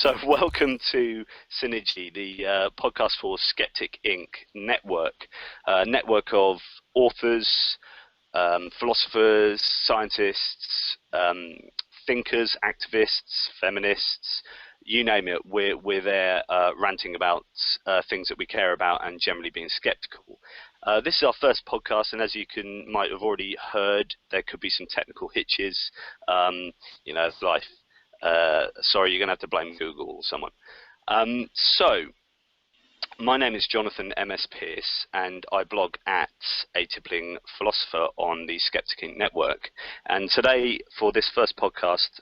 So welcome to SINergy, the podcast for Skeptic Ink Network, a network of authors, philosophers, scientists, thinkers, activists, feminists, you name it. We're there ranting about things that we care about and generally being skeptical. This is our first podcast, and as you might have already heard, there could be some technical hitches. It's life. Sorry, you're going to have to blame Google or someone. So, my name is Jonathan M.S. Pearce, and I blog at A Tippling Philosopher on the Skeptic Ink Network. And today, for this first podcast,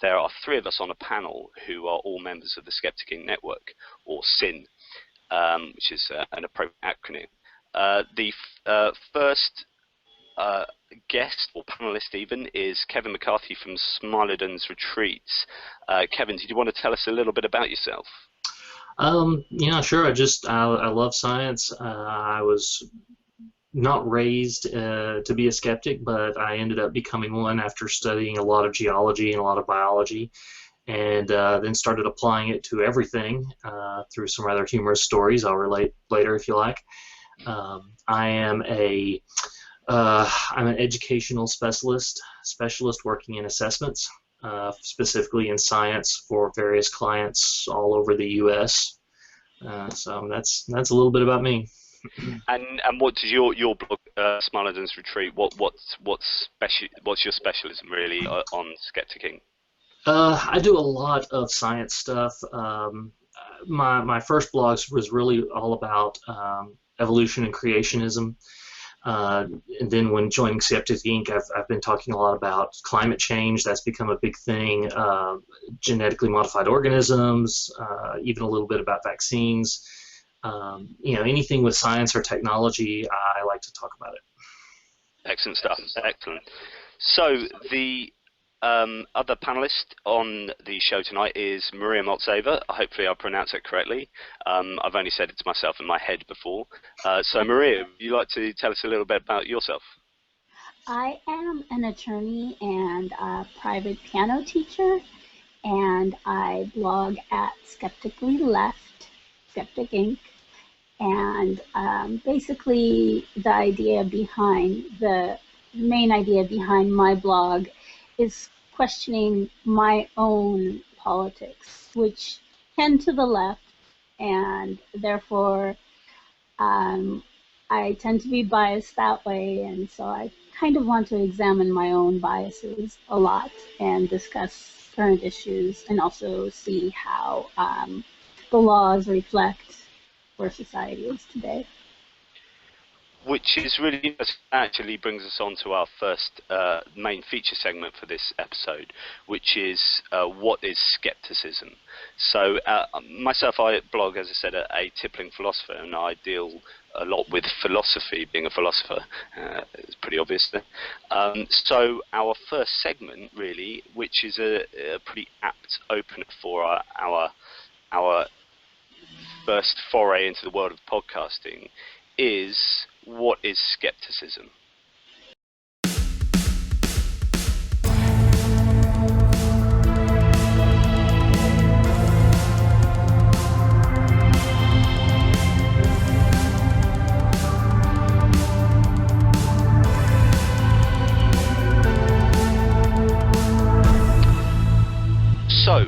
there are three of us on a panel who are all members of the Skeptic Ink Network, or SIN, which is an appropriate acronym. The first guest, or panelist even, is Kevin McCarthy from Smilodon's Retreats. Kevin, did you want to tell us a little bit about yourself? Yeah, sure. I love science. I was not raised to be a skeptic, but I ended up becoming one after studying a lot of geology and a lot of biology, and then started applying it to everything through some rather humorous stories I'll relate later if you like. I'm an educational specialist working in assessments, specifically in science for various clients all over the U.S. So that's a little bit about me. And what does your blog, Smilodon's Retreat? What's your specialism really on Skeptic Ink? I do a lot of science stuff. My first blogs was really all about evolution and creationism. And then when joining Skeptic Ink, I've been talking a lot about climate change. That's become a big thing. Genetically modified organisms, even a little bit about vaccines. Anything with science or technology, I like to talk about it. Excellent stuff. Excellent. So the other panelist on the show tonight is Maria Moltseva. Hopefully I pronounced it correctly. I've only said it to myself in my head before. So Maria, would you like to tell us a little bit about yourself? I am an attorney and a private piano teacher, and I blog at Skeptically Left, Skeptic Ink. And basically the main idea behind my blog is questioning my own politics, which tend to the left, and therefore I tend to be biased that way, and so I kind of want to examine my own biases a lot and discuss current issues and also see how the laws reflect where society is today. Which is really actually brings us on to our first main feature segment for this episode, which is what is skepticism. So myself, I blog, as I said, at A Tippling Philosopher, and I deal a lot with philosophy, being a philosopher. It's pretty obvious there. So our first segment, really, which is a pretty apt opener for our first foray into the world of podcasting, is what is skepticism? So,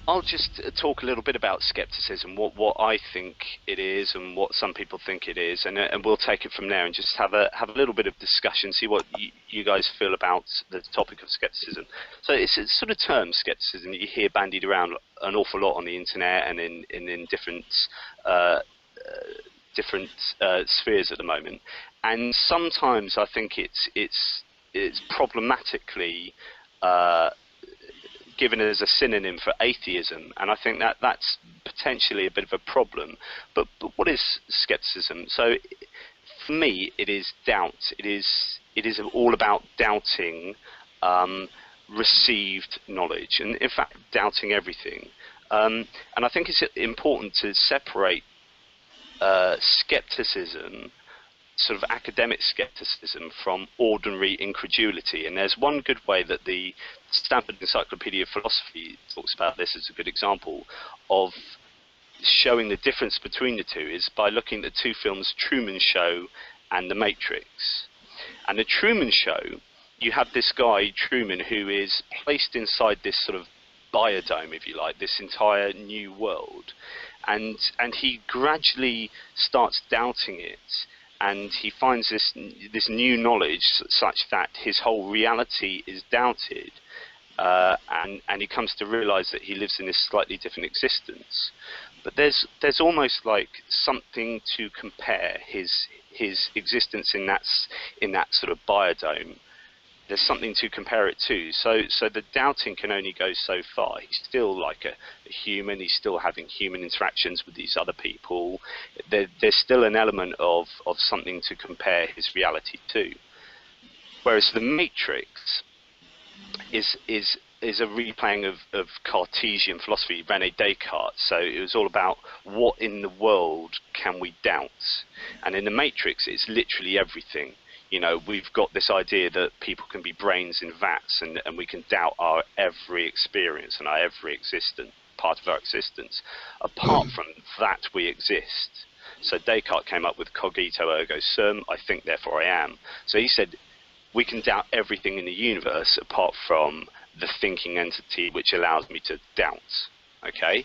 I'll just talk a little bit about skepticism, what I think it is and what some people think it is, and we'll take it from there and just have a little bit of discussion, see what you guys feel about the topic of skepticism. So it's a sort of term, skepticism, that you hear bandied around an awful lot on the internet and in different different spheres at the moment, and sometimes I think it's problematically given as a synonym for atheism, and I think that's potentially a bit of a problem. But what is skepticism? So for me, it is doubt. It is all about doubting received knowledge, and in fact doubting everything. And I think it's important to separate skepticism, sort of academic skepticism, from ordinary incredulity. And there's one good way that the Stanford Encyclopedia of Philosophy talks about this as a good example of showing the difference between the two, is by looking at the two films Truman Show and The Matrix. And the Truman Show, you have this guy Truman who is placed inside this sort of biodome, if you like, this entire new world, and he gradually starts doubting it, and he finds this new knowledge such that his whole reality is doubted, and he comes to realize that he lives in this slightly different existence. But there's almost like something to compare his existence in that sort of biodome. There's something to compare it to. So the doubting can only go so far. He's still like a human. He's still having human interactions with these other people. There's still an element of something to compare his reality to. Whereas the Matrix is a replaying of Cartesian philosophy, René Descartes. So it was all about what in the world can we doubt. And in the Matrix, it's literally everything. You know, we've got this idea that people can be brains in vats, and we can doubt our every experience and our every part of our existence. Apart from that, we exist. So Descartes came up with cogito ergo sum, I think therefore I am. So he said we can doubt everything in the universe apart from the thinking entity which allows me to doubt. Okay?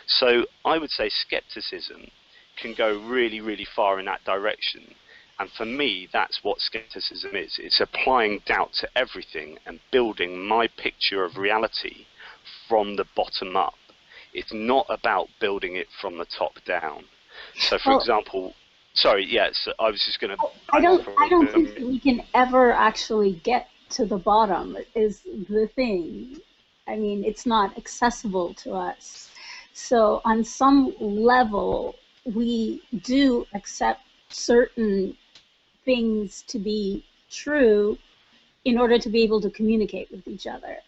So I would say skepticism can go really, really far in that direction. And for me, that's what skepticism is. It's applying doubt to everything and building my picture of reality from the bottom up. It's not about building it from the top down. So, for example, sorry, yes, I was just going to... I don't think we can ever actually get to the bottom, is the thing. I mean, it's not accessible to us. So on some level, we do accept certain things to be true in order to be able to communicate with each other.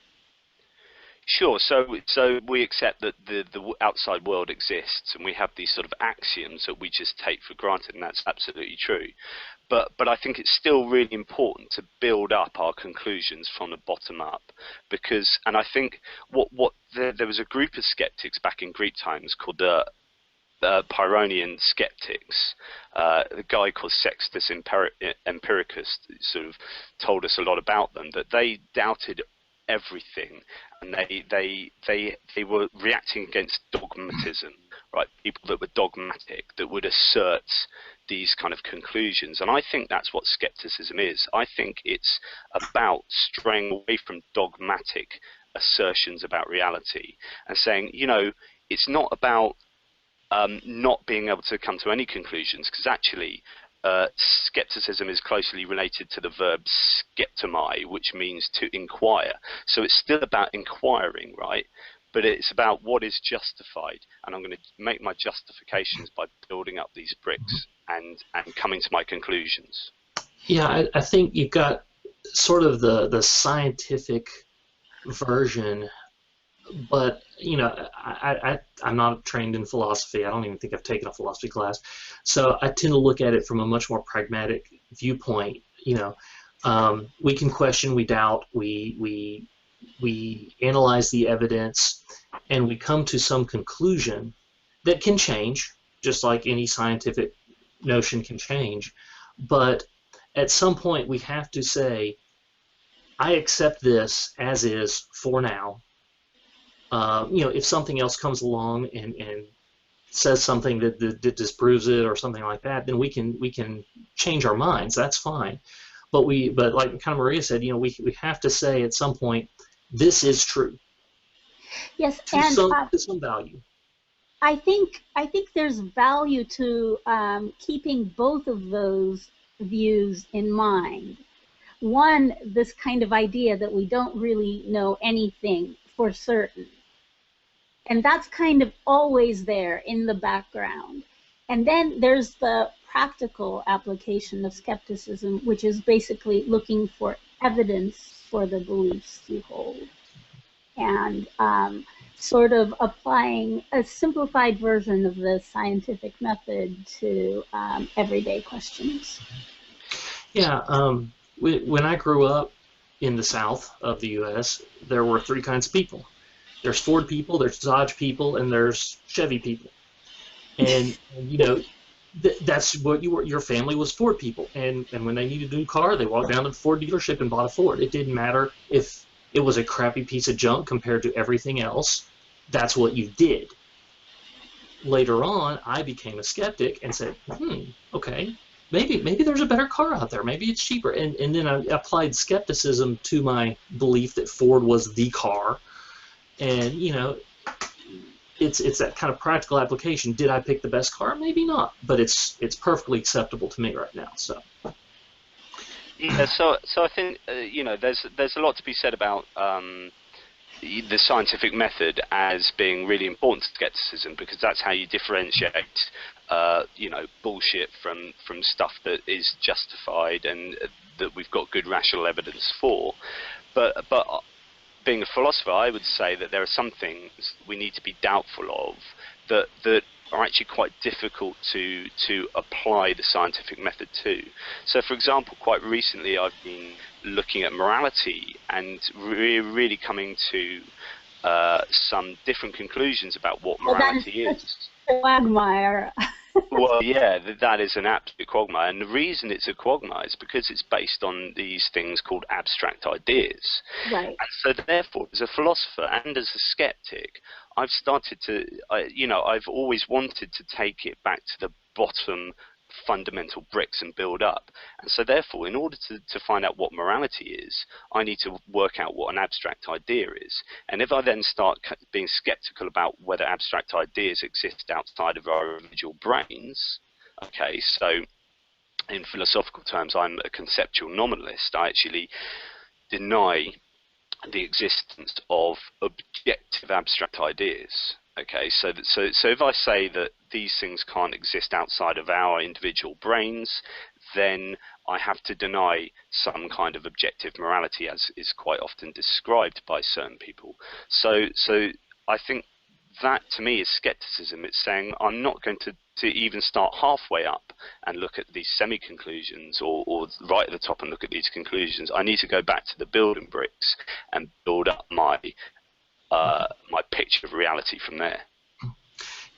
Sure. So we accept that the outside world exists, and we have these sort of axioms that we just take for granted, and that's absolutely true. But I think it's still really important to build up our conclusions from the bottom up, because, and I think there was a group of skeptics back in Greek times called the Pyrrhonian skeptics. A guy called Sextus Empiricus sort of told us a lot about them, that they doubted everything, and they were reacting against dogmatism, right? People that were dogmatic, that would assert these kind of conclusions. And I think that's what skepticism is. I think it's about straying away from dogmatic assertions about reality and saying, you know, it's not about not being able to come to any conclusions, because actually skepticism is closely related to the verb skeptomai, which means to inquire. So it's still about inquiring, right? But it's about what is justified, and I'm going to make my justifications by building up these bricks and coming to my conclusions. Yeah, I think you've got sort of the scientific version, but you know, I'm not trained in philosophy. I don't even think I've taken a philosophy class, so I tend to look at it from a much more pragmatic viewpoint. You know, we can question, we doubt, we analyze the evidence, and we come to some conclusion that can change, just like any scientific notion can change. But at some point, we have to say, I accept this as is for now. You know, if something else comes along and says something that disproves it or something like that, then we can change our minds. That's fine. But like kind of Maria said, you know, we have to say at some point, this is true. Yes, to some value. I think there's value to keeping both of those views in mind. One, this kind of idea that we don't really know anything for certain. And that's kind of always there in the background. And then there's the practical application of skepticism, which is basically looking for evidence for the beliefs you hold. And sort of applying a simplified version of the scientific method to everyday questions. Yeah, when I grew up in the south of the U.S., there were three kinds of people. There's Ford people, there's Dodge people, and there's Chevy people. And you know, that's what you were. Your family was Ford people, and when they needed a new car, they walked down to the Ford dealership and bought a Ford. It didn't matter if it was a crappy piece of junk compared to everything else. That's what you did. Later on, I became a skeptic and said, okay, maybe there's a better car out there. Maybe it's cheaper. And then I applied skepticism to my belief that Ford was the car. And, you know, it's that kind of practical application. Did I pick the best car? Maybe not. But it's perfectly acceptable to me right now. So. Yeah, so I think you know, there's a lot to be said about the scientific method as being really important to skepticism, because that's how you differentiate you know, bullshit from stuff that is justified and that we've got good rational evidence for. But being a philosopher, I would say that there are some things we need to be doubtful of that are actually quite difficult to apply the scientific method to. So, for example, quite recently I've been looking at morality and really coming to some different conclusions about what morality is. Quagmire. Well, yeah, that is an absolute quagmire, and the reason it's a quagmire is because it's based on these things called abstract ideas. Right. And so, therefore, as a philosopher and as a skeptic, I've started to, you know, I've always wanted to take it back to the bottom fundamental bricks and build up. And so, therefore, in order to find out what morality is, I need to work out what an abstract idea is. And if I then start being skeptical about whether abstract ideas exist outside of our individual brains, okay, so in philosophical terms, I'm a conceptual nominalist. I actually deny the existence of objective abstract ideas. Okay, so if I say that these things can't exist outside of our individual brains, then I have to deny some kind of objective morality, as is quite often described by certain people. So I think that, to me, is skepticism. It's saying I'm not going to even start halfway up and look at these semi-conclusions, or right at the top and look at these conclusions. I need to go back to the building bricks and build up my picture of reality from there.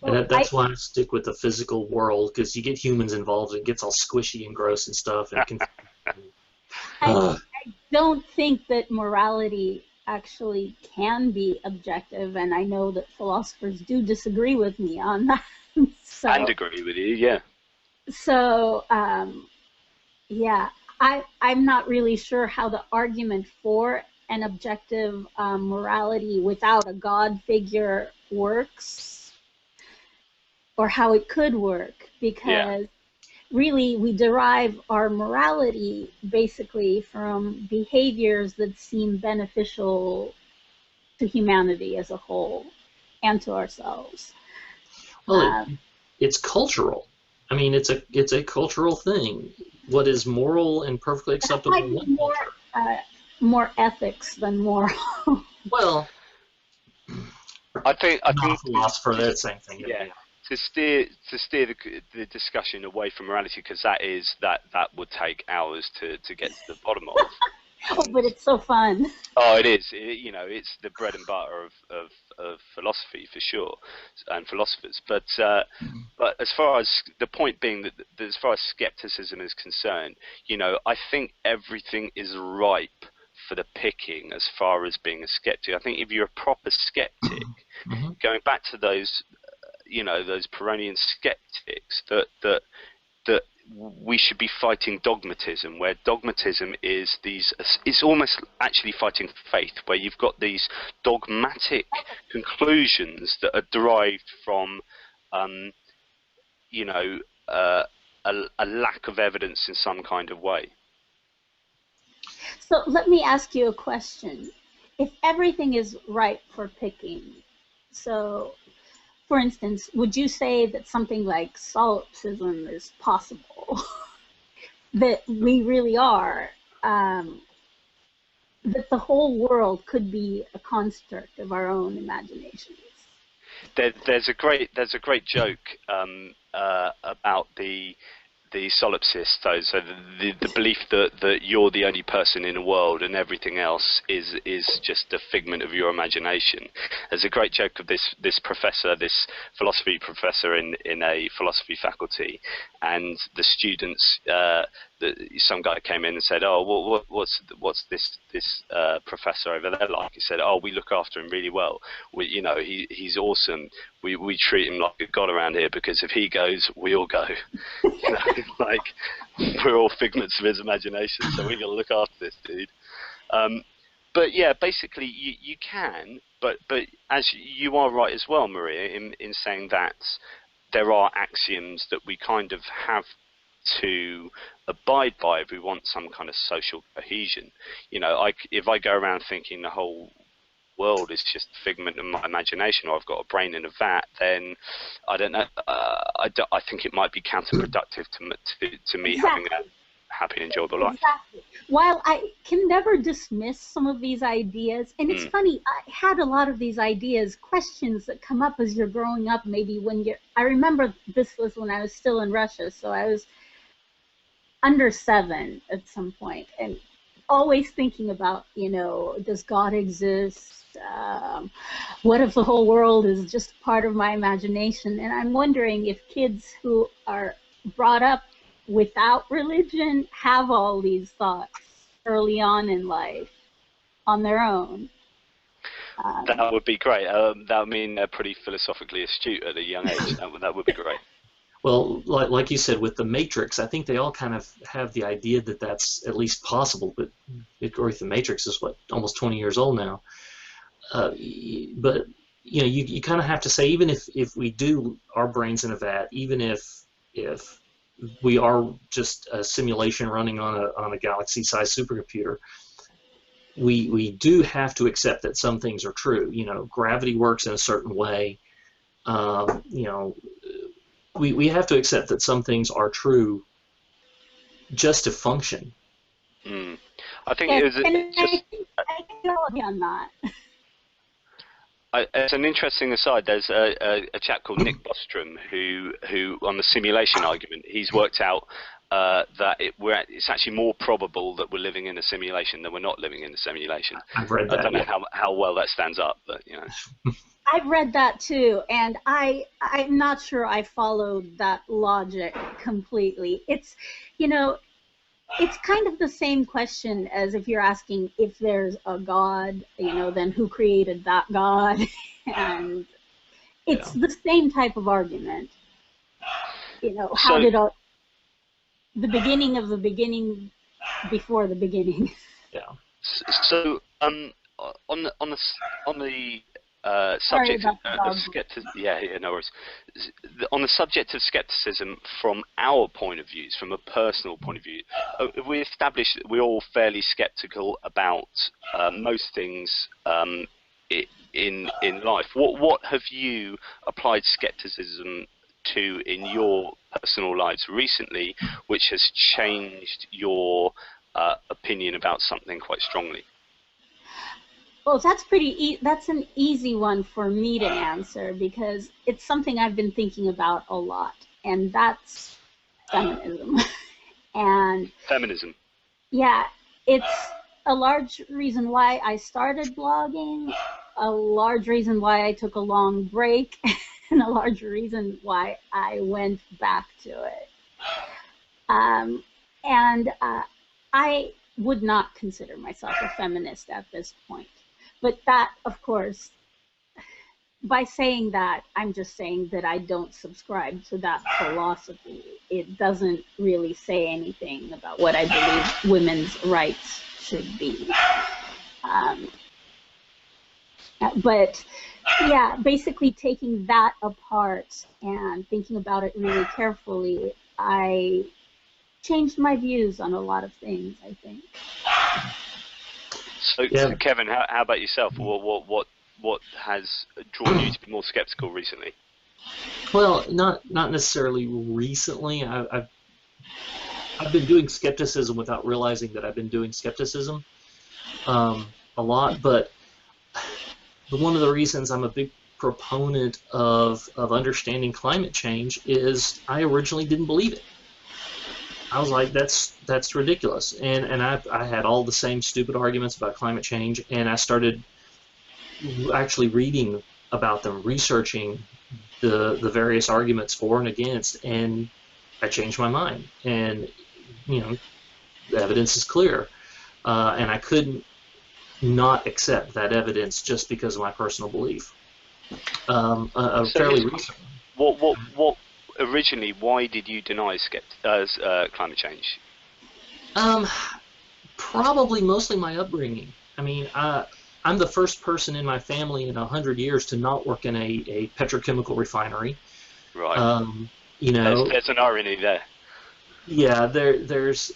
And that's why I stick with the physical world, because you get humans involved, it gets all squishy and gross and stuff. And I don't think that morality actually can be objective, and I know that philosophers do disagree with me on that. So, and agree with you, yeah. So, yeah, I'm not really sure how the argument for an objective morality without a God figure works, or how it could work, because really we derive our morality basically from behaviors that seem beneficial to humanity as a whole and to ourselves. Well, it's cultural. I mean, it's a cultural thing. What is moral and perfectly acceptable in one culture? More ethics than moral. Well, I think I'm not a philosopher. They're the same thing. Yeah. To steer the discussion away from morality, because that would take hours to get to the bottom of. Oh, but it's so fun. Oh, it is. You know, it's the bread and butter of philosophy, for sure, and philosophers. But as far as the point being that as far as skepticism is concerned, you know, I think everything is ripe for the picking as far as being a skeptic. I think if you're a proper skeptic, going back to those, you know, those Pyrrhonian skeptics that we should be fighting dogmatism, where dogmatism is it's almost actually fighting faith, where you've got these dogmatic conclusions that are derived from, you know, a lack of evidence in some kind of way. So let me ask you a question. If everything is ripe for picking, so for instance, would you say that something like solipsism is possible? That we really are, that the whole world could be a construct of our own imaginations? There's a great joke about the solipsist, though. So the belief that you're the only person in the world and everything else is just a figment of your imagination. There's a great joke of this professor, this philosophy professor in a philosophy faculty, and the students. Some guy came in and said, "Oh, what's this professor over there like?" He said, "Oh, we look after him really well. You know, he's awesome. We treat him like a god around here, because if he goes, we all go. You know, like, we're all figments of his imagination, so we got to look after this dude." But yeah, basically you can, but as you are right as well, Maria, in saying that there are axioms that we kind of have to abide by if we want some kind of social cohesion. You know, if I go around thinking the whole world is just a figment of my imagination, or I've got a brain in a vat, then I don't know. I think it might be counterproductive to me having a happy and enjoyable life. Exactly. While I can never dismiss some of these ideas, and it's funny, I had a lot of these ideas, questions that come up as you're growing up. Maybe when I remember this was when I was still in Russia, so I was under 7 at some point, and always thinking about, you know, does God exist? What if the whole world is just part of my imagination? And I'm wondering if kids who are brought up without religion have all these thoughts early on in life on their own. That would be great. That would mean they're pretty philosophically astute at a young age. That would be great. Well, like you said, with the Matrix, I think they all kind of have the idea that that's at least possible. But the Matrix is, what, almost 20 years old now. But you know, you kind of have to say, even if we do our brains in a vat, even if we are just a simulation running on a galaxy-sized supercomputer, we do have to accept that some things are true. You know, gravity works in a certain way. You know, we have to accept that some things are true just to function. I think Yes, it was I can all agree on that. As an interesting aside, there's a chap called Nick Bostrom who on the simulation argument, he's worked out that it's actually more probable that we're living in a simulation than we're not living in a simulation. I've read that. I don't know how well that stands up, but you know. I've read that too, and I'm not sure I followed that logic completely. It's, you know, it's kind of the same question as if you're asking if there's a God, you know, then who created that God? And it's the same type of argument. You know, how did the beginning of the beginning before the beginning? Yeah. So on the subject of skepticism, no worries. On the subject of skepticism, from our point of view, from a personal point of view, we established that we're all fairly skeptical about most things in life. What have you applied skepticism to in your personal lives recently, which has changed your opinion about something quite strongly? Well, that's that's an easy one for me to answer, because it's something I've been thinking about a lot, and that's feminism. And feminism. Yeah, it's a large reason why I started blogging, a large reason why I took a long break, and a large reason why I went back to it. I would not consider myself a feminist at this point. But that, of course, by saying that, I'm just saying that I don't subscribe to that philosophy. It doesn't really say anything about what I believe women's rights should be. But yeah, basically taking that apart and thinking about it really carefully, I changed my views on a lot of things, I think. So, Yeah. Kevin, how about yourself? What has drawn you to be more skeptical recently? Well, not necessarily recently. I've been doing skepticism without realizing that I've been doing skepticism a lot, but one of the reasons I'm a big proponent of understanding climate change is I originally didn't believe it. I was like, that's ridiculous, and I had all the same stupid arguments about climate change, and I started actually reading about them, researching the various arguments for and against, and I changed my mind. And the evidence is clear, and I couldn't not accept that evidence just because of my personal belief. Fairly recently. What originally? Why did you deny climate change? Probably mostly my upbringing. I mean, I'm the first person in my family in 100 years to not work in a petrochemical refinery. Right. There's an irony there. Yeah, there's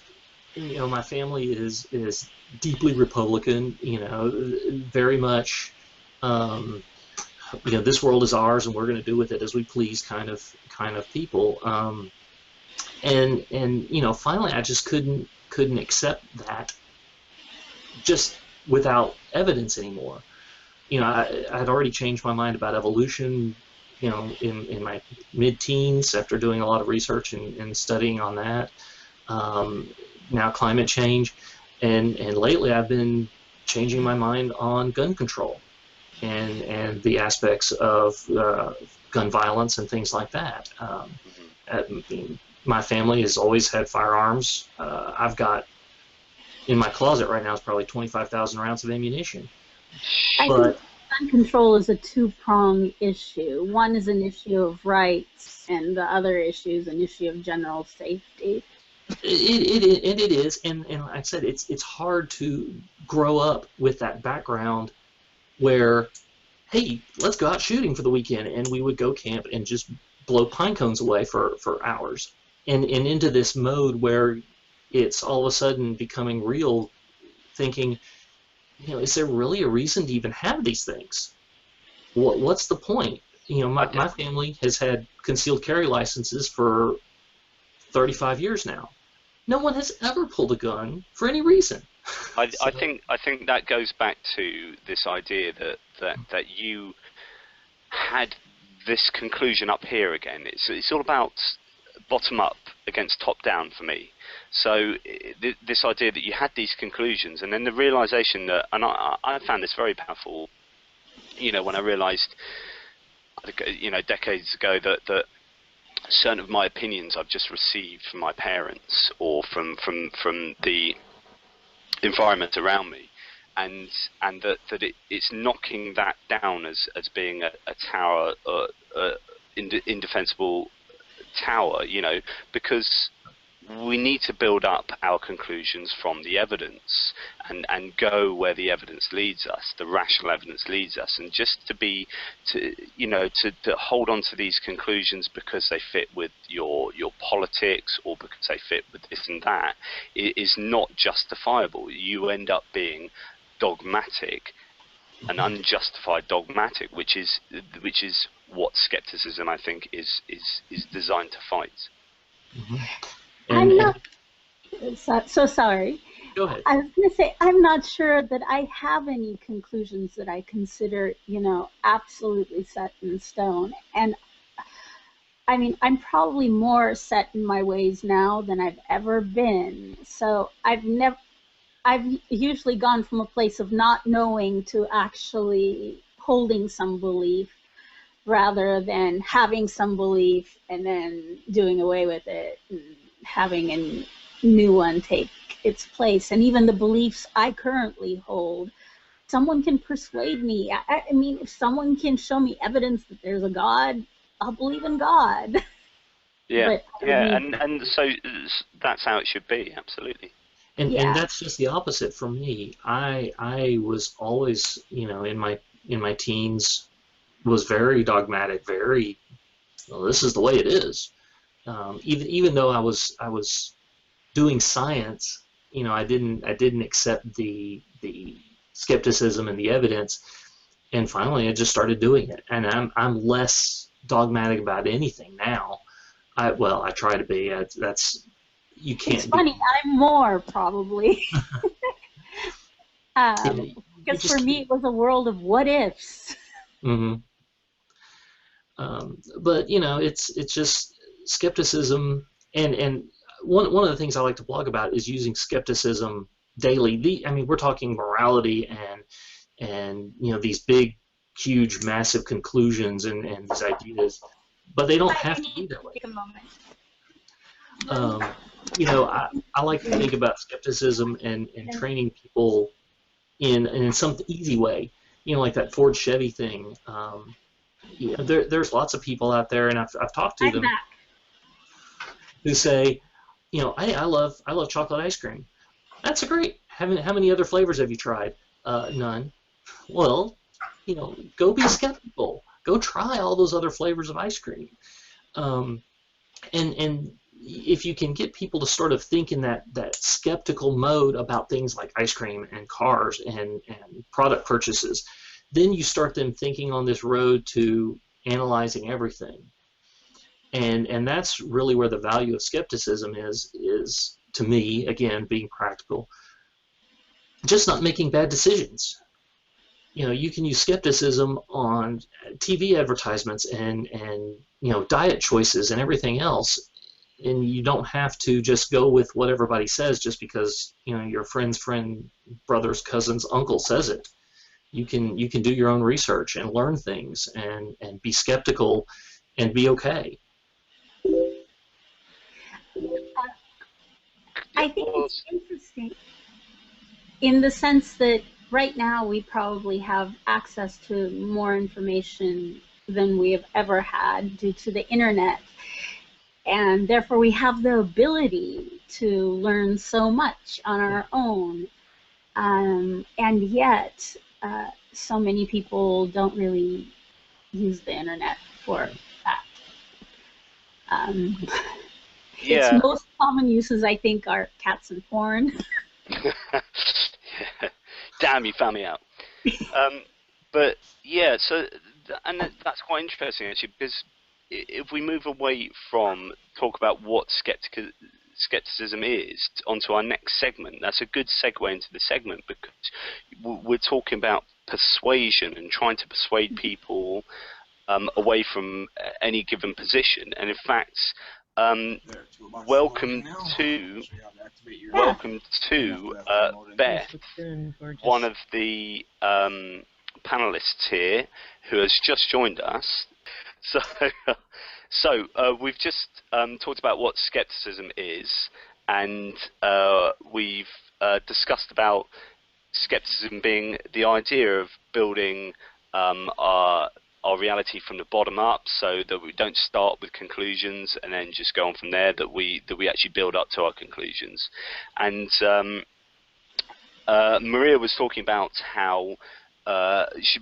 my family is deeply Republican. Very much. This world is ours, and we're going to do with it as we please, kind of people. And finally, I just couldn't accept that just without evidence anymore. I'd already changed my mind about evolution, in my mid-teens after doing a lot of research and studying on that. Now climate change, and lately I've been changing my mind on gun control and the aspects of gun violence and things like that. My family has always had firearms. I've got in my closet right now is probably 25,000 rounds of ammunition. I think gun control is a two-pronged issue. One is an issue of rights, and the other issue is an issue of general safety. It is, and like I said, it's hard to grow up with that background where, hey, let's go out shooting for the weekend, and we would go camp and just blow pine cones away for hours, and into this mode where it's all of a sudden becoming real, thinking, is there really a reason to even have these things? What's the point? My family has had concealed carry licenses for 35 years now. No one has ever pulled a gun for any reason. I think that goes back to this idea that you had this conclusion up here again. It's all about bottom up against top down for me. So this idea that you had these conclusions, and then the realization that, and I found this very powerful. When I realized, decades ago that certain of my opinions I've just received from my parents or from the environment around me, and that it's knocking that down as being a tower, indefensible tower, because we need to build up our conclusions from the evidence and go where the evidence leads us, the rational evidence leads us, and just to hold on to these conclusions because they fit with your politics or because they fit with this and that is not justifiable. You end up being dogmatic and unjustified dogmatic, which is what skepticism, I think, is designed to fight. Mm-hmm. I'm not so sorry. Go ahead. I was going to say, I'm not sure that I have any conclusions that I consider, absolutely set in stone. And I mean, I'm probably more set in my ways now than I've ever been. So I've usually gone from a place of not knowing to actually holding some belief, rather than having some belief and then doing away with it and having a new one take its place. And even the beliefs I currently hold someone can persuade me. I mean, if someone can show me evidence that there's a God, I'll believe in God. Yeah, But yeah, and so that's how it should be, absolutely. And that's just the opposite for me. I was always, you know, in my teens, was very dogmatic, very, well, this is the way it is. Even though I was doing science, you know, I didn't accept the skepticism and the evidence. And finally, I just started doing it, and I'm less dogmatic about anything now. I try to be. That's you can't. It's funny. I'm more probably. Because for me, it was a world of what ifs. Mm-hmm. But you know, it's just skepticism, and one of the things I like to blog about is using skepticism daily. I mean, we're talking morality and you know, these big, huge, massive conclusions and these ideas, but they don't have to be that way. Take a moment. You know, I like to think about skepticism and training people in some easy way. You know, like that Ford Chevy thing. You know, there's lots of people out there, and I've talked to them who say, you know, I love chocolate ice cream. That's great. How many other flavors have you tried? None. Well, you know, go be skeptical. Go try all those other flavors of ice cream. And if you can get people to sort of think in that skeptical mode about things like ice cream and cars and product purchases, then you start them thinking on this road to analyzing everything. And that's really where the value of skepticism is to me, again, being practical. Just not making bad decisions. You know, you can use skepticism on TV advertisements and you know, diet choices and everything else, and you don't have to just go with what everybody says just because, you know, your friend's friend, brother's cousin's uncle says it. You can do your own research and learn things and be skeptical and be okay. I think it's interesting in the sense that right now we probably have access to more information than we have ever had due to the internet, and therefore we have the ability to learn so much on our own, and yet so many people don't really use the internet for that. Yeah. Its most common uses, I think, are cats and porn. Damn, you found me out. But yeah, so and that's quite interesting actually, because if we move away from talk about what skepticism is onto our next segment, that's a good segue into the segment, because we're talking about persuasion and trying to persuade people away from any given position. And in fact, welcome to Beth, one of the panelists here, who has just joined us. So we've just talked about what skepticism is, and we've discussed about skepticism being the idea of building our reality from the bottom up, so that we don't start with conclusions and then just go on from there, that we actually build up to our conclusions. And Maria was talking about how she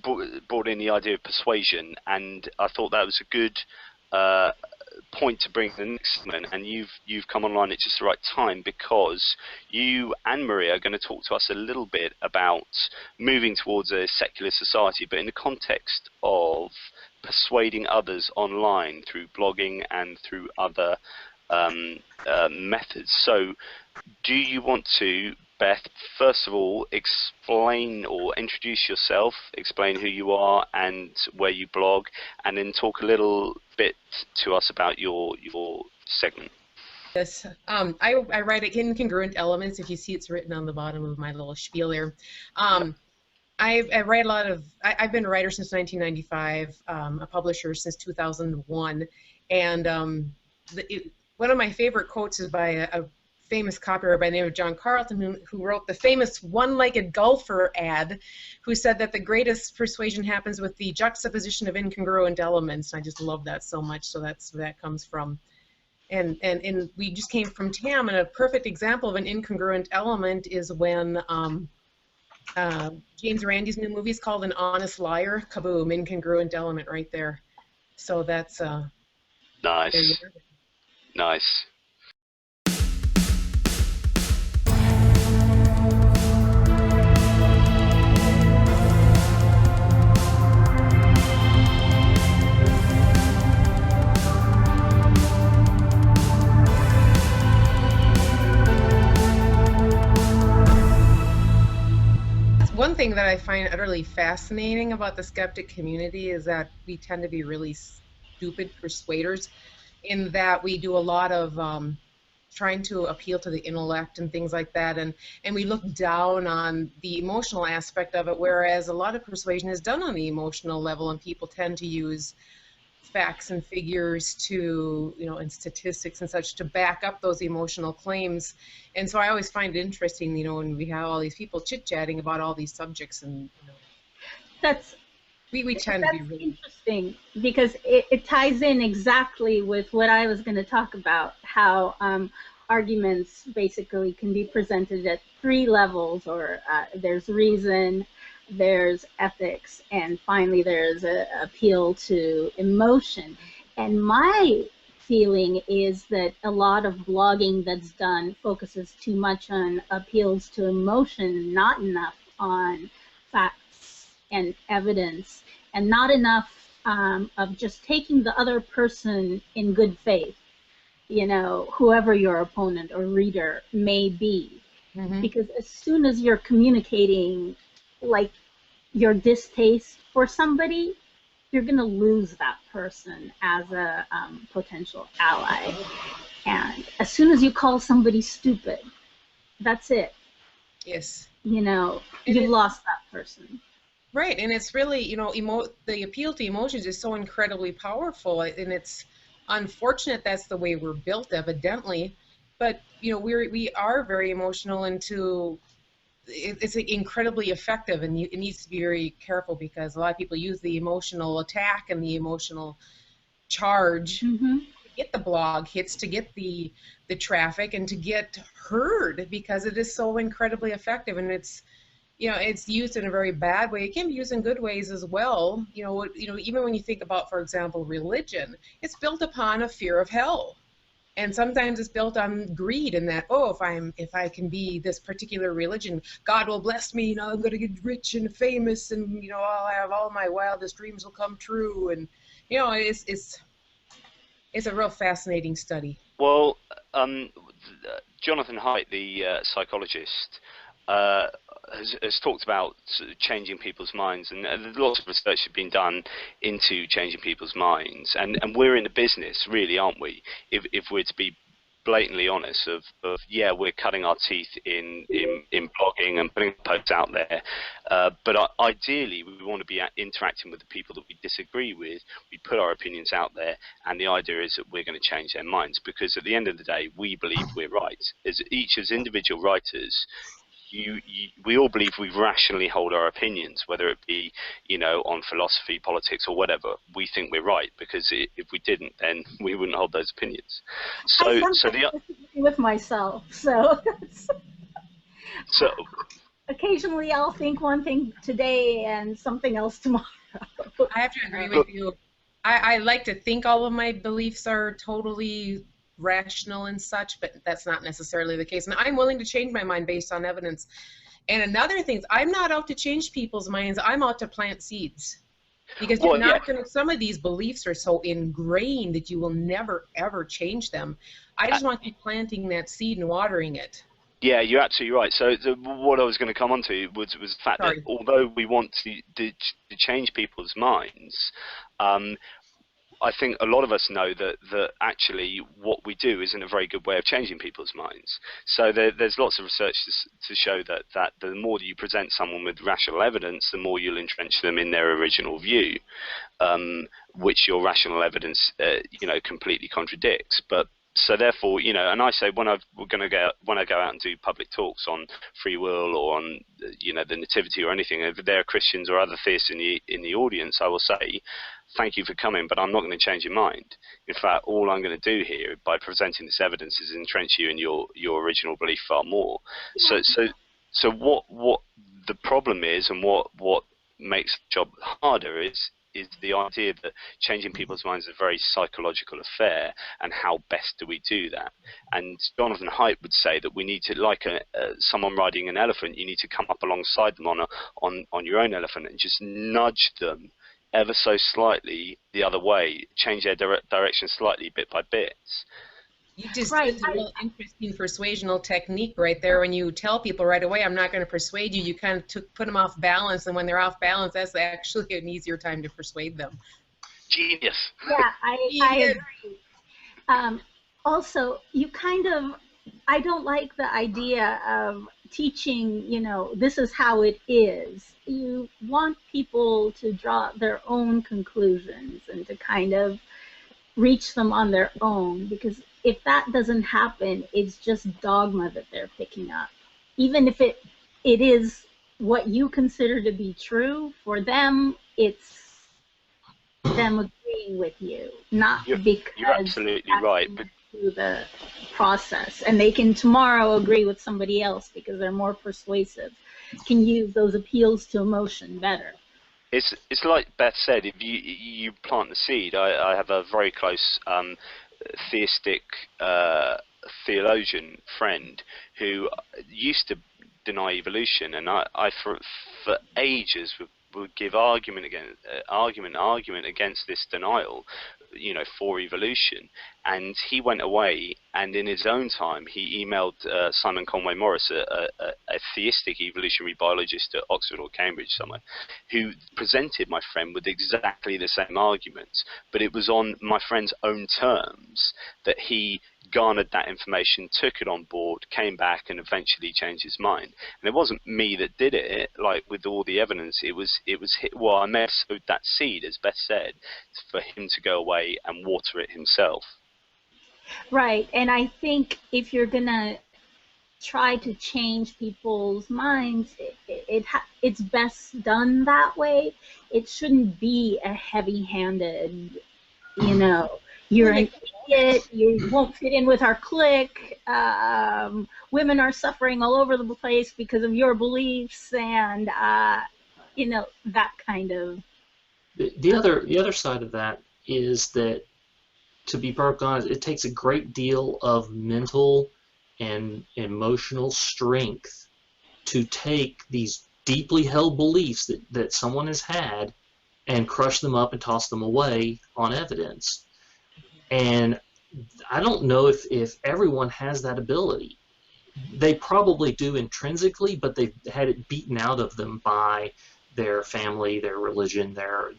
brought in the idea of persuasion, and I thought that was a good point to bring to the next segment, and you've come online at just the right time, because you and Maria are going to talk to us a little bit about moving towards a secular society, but in the context of persuading others online through blogging and through other methods. So do you want to, Beth, first of all, explain or introduce yourself, explain who you are and where you blog, and then talk a little bit to us about your segment? Yes, I write incongruent elements. If you see, it's written on the bottom of my little spiel here. I write a lot of. I've been a writer since 1995, a publisher since 2001, and one of my favorite quotes is by a famous copywriter by the name of John Carlton, who wrote the famous one-legged golfer ad, who said that the greatest persuasion happens with the juxtaposition of incongruent elements. I just love that so much, so that's where that comes from. And we just came from TAM, and a perfect example of an incongruent element is when James Randi's new movie is called An Honest Liar. Kaboom, incongruent element right there. So that's nice. Nice. One thing that I find utterly fascinating about the skeptic community is that we tend to be really stupid persuaders, in that we do a lot of trying to appeal to the intellect and things like that, and we look down on the emotional aspect of it, whereas a lot of persuasion is done on the emotional level, and people tend to use facts and figures to, and statistics and such to back up those emotional claims. And so I always find it interesting, when we have all these people chit-chatting about all these subjects, and we tend to be really interesting, because it ties in exactly with what I was going to talk about, how arguments basically can be presented at 3 levels, or there's reason, there's ethics, and finally there's an appeal to emotion. And my feeling is that a lot of blogging that's done focuses too much on appeals to emotion, not enough on facts and evidence, and not enough of just taking the other person in good faith, whoever your opponent or reader may be. Mm-hmm. Because as soon as you're communicating like your distaste for somebody, you're going to lose that person as a potential ally. And as soon as you call somebody stupid, that's it. Yes. You've lost that person. Right, and it's really, the appeal to emotions is so incredibly powerful, and it's unfortunate that's the way we're built, evidently. But we are very emotional, and it's incredibly effective, and it needs to be very careful, because a lot of people use the emotional attack and the emotional charge Mm-hmm. to get the blog hits, to get the traffic, and to get heard, because it is so incredibly effective. And it's used in a very bad way. It can be used in good ways as well. Even when you think about, for example, religion, it's built upon a fear of hell. And sometimes it's built on greed, and that, if I can be this particular religion, God will bless me. I'm going to get rich and famous, and I'll have all my wildest dreams will come true. And it's a real fascinating study. Well, Jonathan Haidt, the psychologist, has talked about sort of changing people's minds, and lots of research has been done into changing people's minds, and we're in the business, really, aren't we, if we're to be blatantly honest, of we're cutting our teeth in blogging and putting posts out there, but ideally we want to be interacting with the people that we disagree with. We put our opinions out there, and the idea is that we're going to change their minds, because at the end of the day we believe we're right. As individual writers, we all believe we rationally hold our opinions, whether it be on philosophy, politics, or whatever. We think we're right, because if we didn't, then we wouldn't hold those opinions. I disagree with myself, so occasionally I'll think one thing today and something else tomorrow. I have to agree with you. I like to think all of my beliefs are totally rational and such, but that's not necessarily the case. And I'm willing to change my mind based on evidence. And another thing is, I'm not out to change people's minds. I'm out to plant seeds. Because you're not going to, some of these beliefs are so ingrained that you will never, ever change them. I just want to keep planting that seed and watering it. Yeah, you're absolutely right. So what I was going to come on to was the fact that although we want to change people's minds, I think a lot of us know that actually what we do isn't a very good way of changing people's minds. So there's lots of research to show that the more that you present someone with rational evidence, the more you'll entrench them in their original view, which your rational evidence completely contradicts. But So therefore, you know, and I say when I go out and do public talks on free will or on, you know, the nativity or anything, if there are Christians or other theists in the audience, I will say, thank you for coming, but I'm not going to change your mind. In fact, all I'm going to do here by presenting this evidence is entrench you in your original belief far more. So what the problem is, and what makes the job harder is the idea that changing people's minds is a very psychological affair, and how best do we do that? And Jonathan Haidt would say that we need to, like someone riding an elephant, you need to come up alongside them on your own elephant and just nudge them ever so slightly the other way, change their direction slightly bit by bit. You just did a real interesting persuasional technique right there. When you tell people right away, I'm not going to persuade you, you kind of put them off balance, and when they're off balance, that's actually an easier time to persuade them. Genius. Yeah, I agree. Also, you kind of, I don't like the idea of teaching, you know, this is how it is. You want people to draw their own conclusions and to kind of reach them on their own, because if that doesn't happen, it's just dogma that they're picking up. Even if it is what you consider to be true, for them, it's them agreeing with you, not because you're absolutely right. But through the process, and they can tomorrow agree with somebody else because they're more persuasive, can use those appeals to emotion better. It's like Beth said, if you plant the seed. I have a very close theistic theologian friend who used to deny evolution, and I for ages would give argument against this denial, you know, for evolution. And he went away, and in his own time he emailed Simon Conway Morris, a theistic evolutionary biologist at Oxford or Cambridge somewhere, who presented my friend with exactly the same arguments, but it was on my friend's own terms that he garnered that information, took it on board, came back, and eventually changed his mind. And it wasn't me that did it, like with all the evidence. It was well, I may have sowed that seed, as Beth said, for him to go away and water it himself. Right, and I think if you're gonna try to change people's minds, it's best done that way. It shouldn't be a heavy-handed, you know, you're an idiot, you won't fit in with our clique, women are suffering all over the place because of your beliefs, and, you know, that kind of... The other side of that is that, to be perfectly honest, it takes a great deal of mental and emotional strength to take these deeply held beliefs that someone has had and crush them up and toss them away on evidence. And I don't know if everyone has that ability. They probably do intrinsically, but they've had it beaten out of them by their family, their religion, their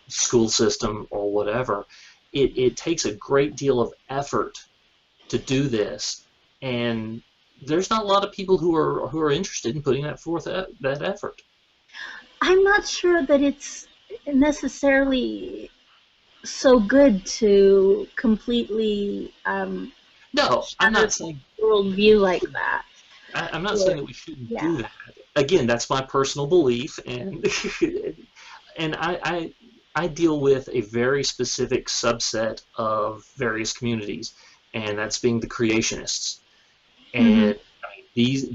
school system, or whatever. It takes a great deal of effort to do this, and there's not a lot of people who are interested in putting that forth that effort. I'm not sure that it's necessarily so good to completely No, I'm not saying worldview like that. I'm not saying that we shouldn't do that. Again, that's my personal belief, and and I deal with a very specific subset of various communities, and that's being the creationists. And these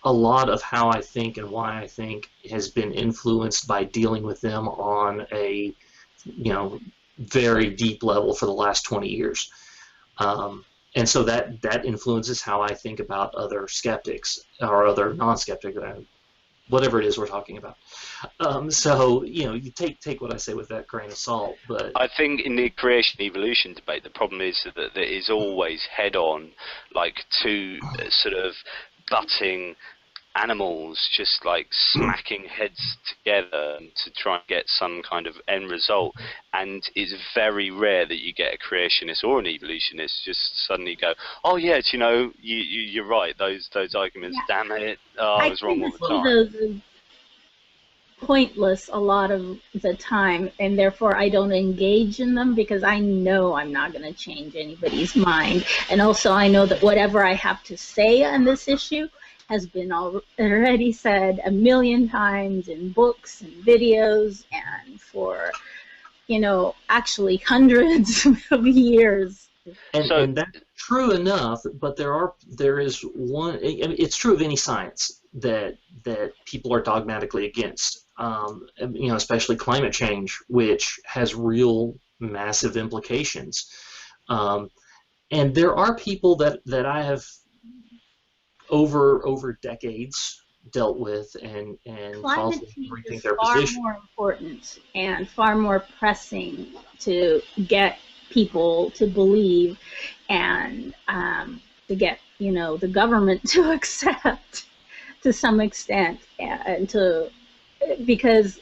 a lot of how I think and why I think has been influenced by dealing with them on a, you know, very deep level for the last 20 years. And so that influences how I think about other skeptics or other non-skeptics, whatever it is we're talking about. So, you know, you take what I say with that grain of salt. But I think in the creation-evolution debate, the problem is that there is always head-on, like two sort of butting animals just like smacking heads together to try and get some kind of end result. And it's very rare that you get a creationist or an evolutionist just suddenly go, oh yeah, you know, you're right, those arguments, damn it, I was wrong all the time. pointless a lot of the time, and therefore I don't engage in them because I know I'm not going to change anybody's mind. And also I know that whatever I have to say on this issue has been already said a million times in books and videos and for, you know, actually hundreds of years. And that's true enough, but there is one. I mean, it's true of any science that people are dogmatically against. You know, especially climate change, which has real massive implications. And there are people that I have over decades dealt with and caused them to rethink their position. Far more important and far more pressing to get people to believe and to get, you know, the government to accept to some extent, and because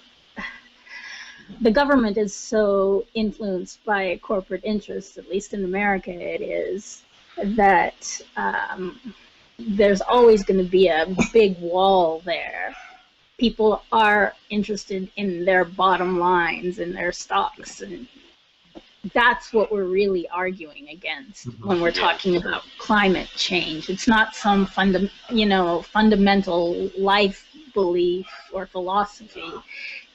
the government is so influenced by corporate interests, at least in America it is, that there's always going to be a big wall there. People are interested in their bottom lines and their stocks, and that's what we're really arguing against when we're talking about climate change. It's not some fundamental life belief or philosophy.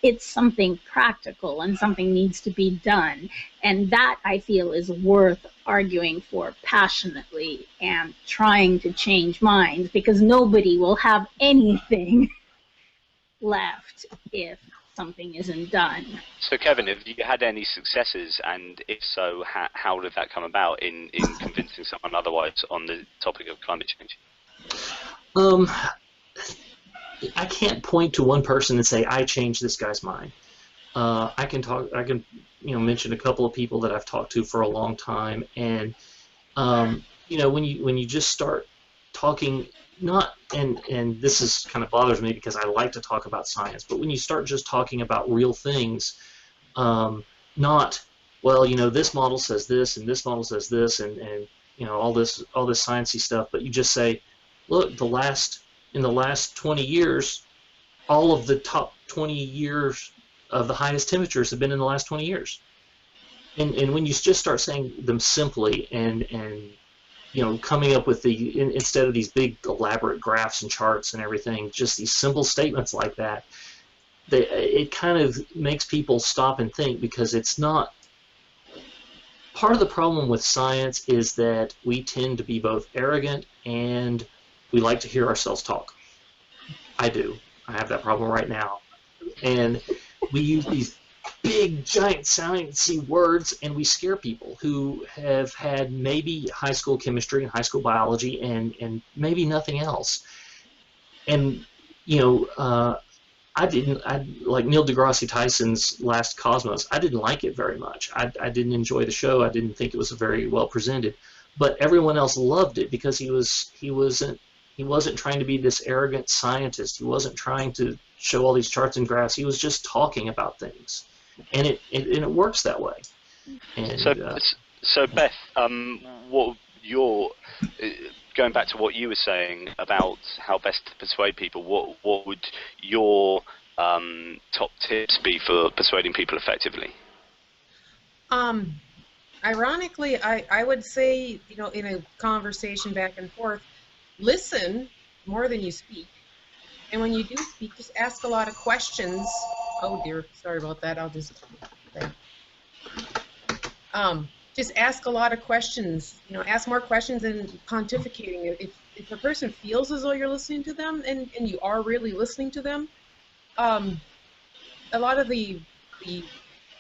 It's something practical, and something needs to be done. And that, I feel, is worth arguing for passionately and trying to change minds, because nobody will have anything left if something isn't done. So, Kevin, have you had any successes, and if so, how did that come about in convincing someone otherwise on the topic of climate change? I can't point to one person and say I changed this guy's mind. I can mention a couple of people that I've talked to for a long time, and you know, when you just start talking, and this is kind of bothers me because I like to talk about science, but when you start just talking about real things, not, well, you know, this model says this and this model says this, and you know, all this sciencey stuff, but you just say, look, in the last 20 years, all of the top 20 years of the highest temperatures have been in the last 20 years. And when you just start saying them simply and you know, coming up with instead of these big elaborate graphs and charts and everything, just these simple statements like that, it kind of makes people stop and think, because it's not. Part of the problem with science is that we tend to be both arrogant and we like to hear ourselves talk. I do. I have that problem right now. And we use these big, giant sciencey words, and we scare people who have had maybe high school chemistry and high school biology and maybe nothing else. And, you know, I like Neil deGrasse Tyson's Last Cosmos. I didn't like it very much. I didn't enjoy the show. I didn't think it was very well presented. But everyone else loved it because he wasn't trying to be this arrogant scientist. He wasn't trying to show all these charts and graphs. He was just talking about things, and it works that way. And, so Beth, what your going back to what you were saying about how best to persuade people, what would your top tips be for persuading people effectively? Ironically, I would say, you know, in a conversation back and forth, listen more than you speak. And when you do speak, just ask a lot of questions. Oh dear, sorry about that. I'll just ask a lot of questions. You know, ask more questions than pontificating. If a person feels as though you're listening to them and you are really listening to them, a lot of the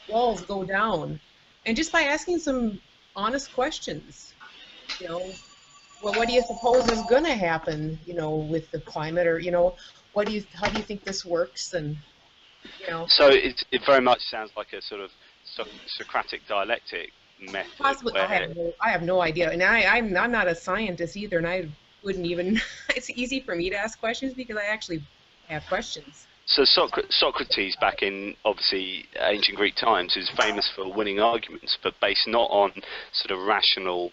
walls go down. And just by asking some honest questions, you know, well, what do you suppose is going to happen, you know, with the climate, or, you know, how do you think this works, and, you know. So it very much sounds like a sort of Socratic dialectic method. Possibly, I have no idea, and I'm not a scientist either, and I wouldn't even. It's easy for me to ask questions because I actually have questions. So Socrates, back in obviously ancient Greek times, is famous for winning arguments, but based not on sort of rational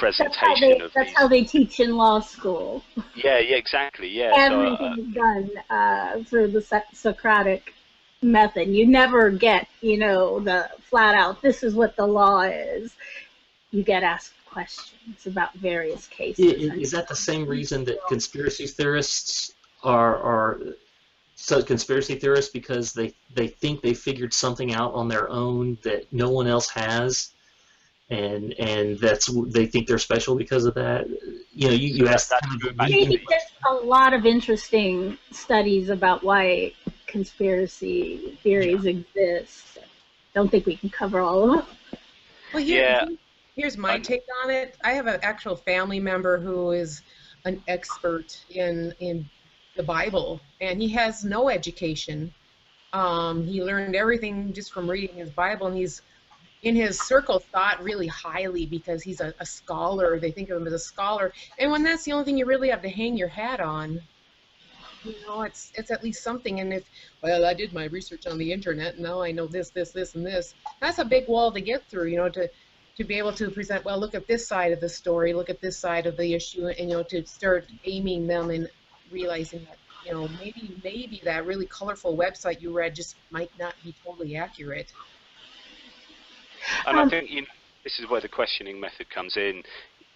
presentation of that's these. how they teach in law school. Yeah, exactly. Yeah. Everything is done through the Socratic method. You never get, the flat out, this is what the law is. You get asked questions about various cases. Is that the same reason that conspiracy theorists are so conspiracy theorists, because they think they figured something out on their own that no one else has, and they think they're special because of that? You asked that. There's a lot of interesting studies about why conspiracy theories exist. Don't think we can cover all of them. Well, here's my take on it. I have an actual family member who is an expert in the Bible, and he has no education. He learned everything just from reading his Bible, and he's in his circle thought really highly because he's a scholar. They think of him as a scholar, and when that's the only thing you really have to hang your hat on, it's at least something. And if, well, I did my research on the internet, and now I know this, and this, that's a big wall to get through, to be able to present, well, look at this side of the story, look at this side of the issue, and, to start aiming them and realizing that, maybe that really colorful website you read just might not be totally accurate. And I think this is where the questioning method comes in.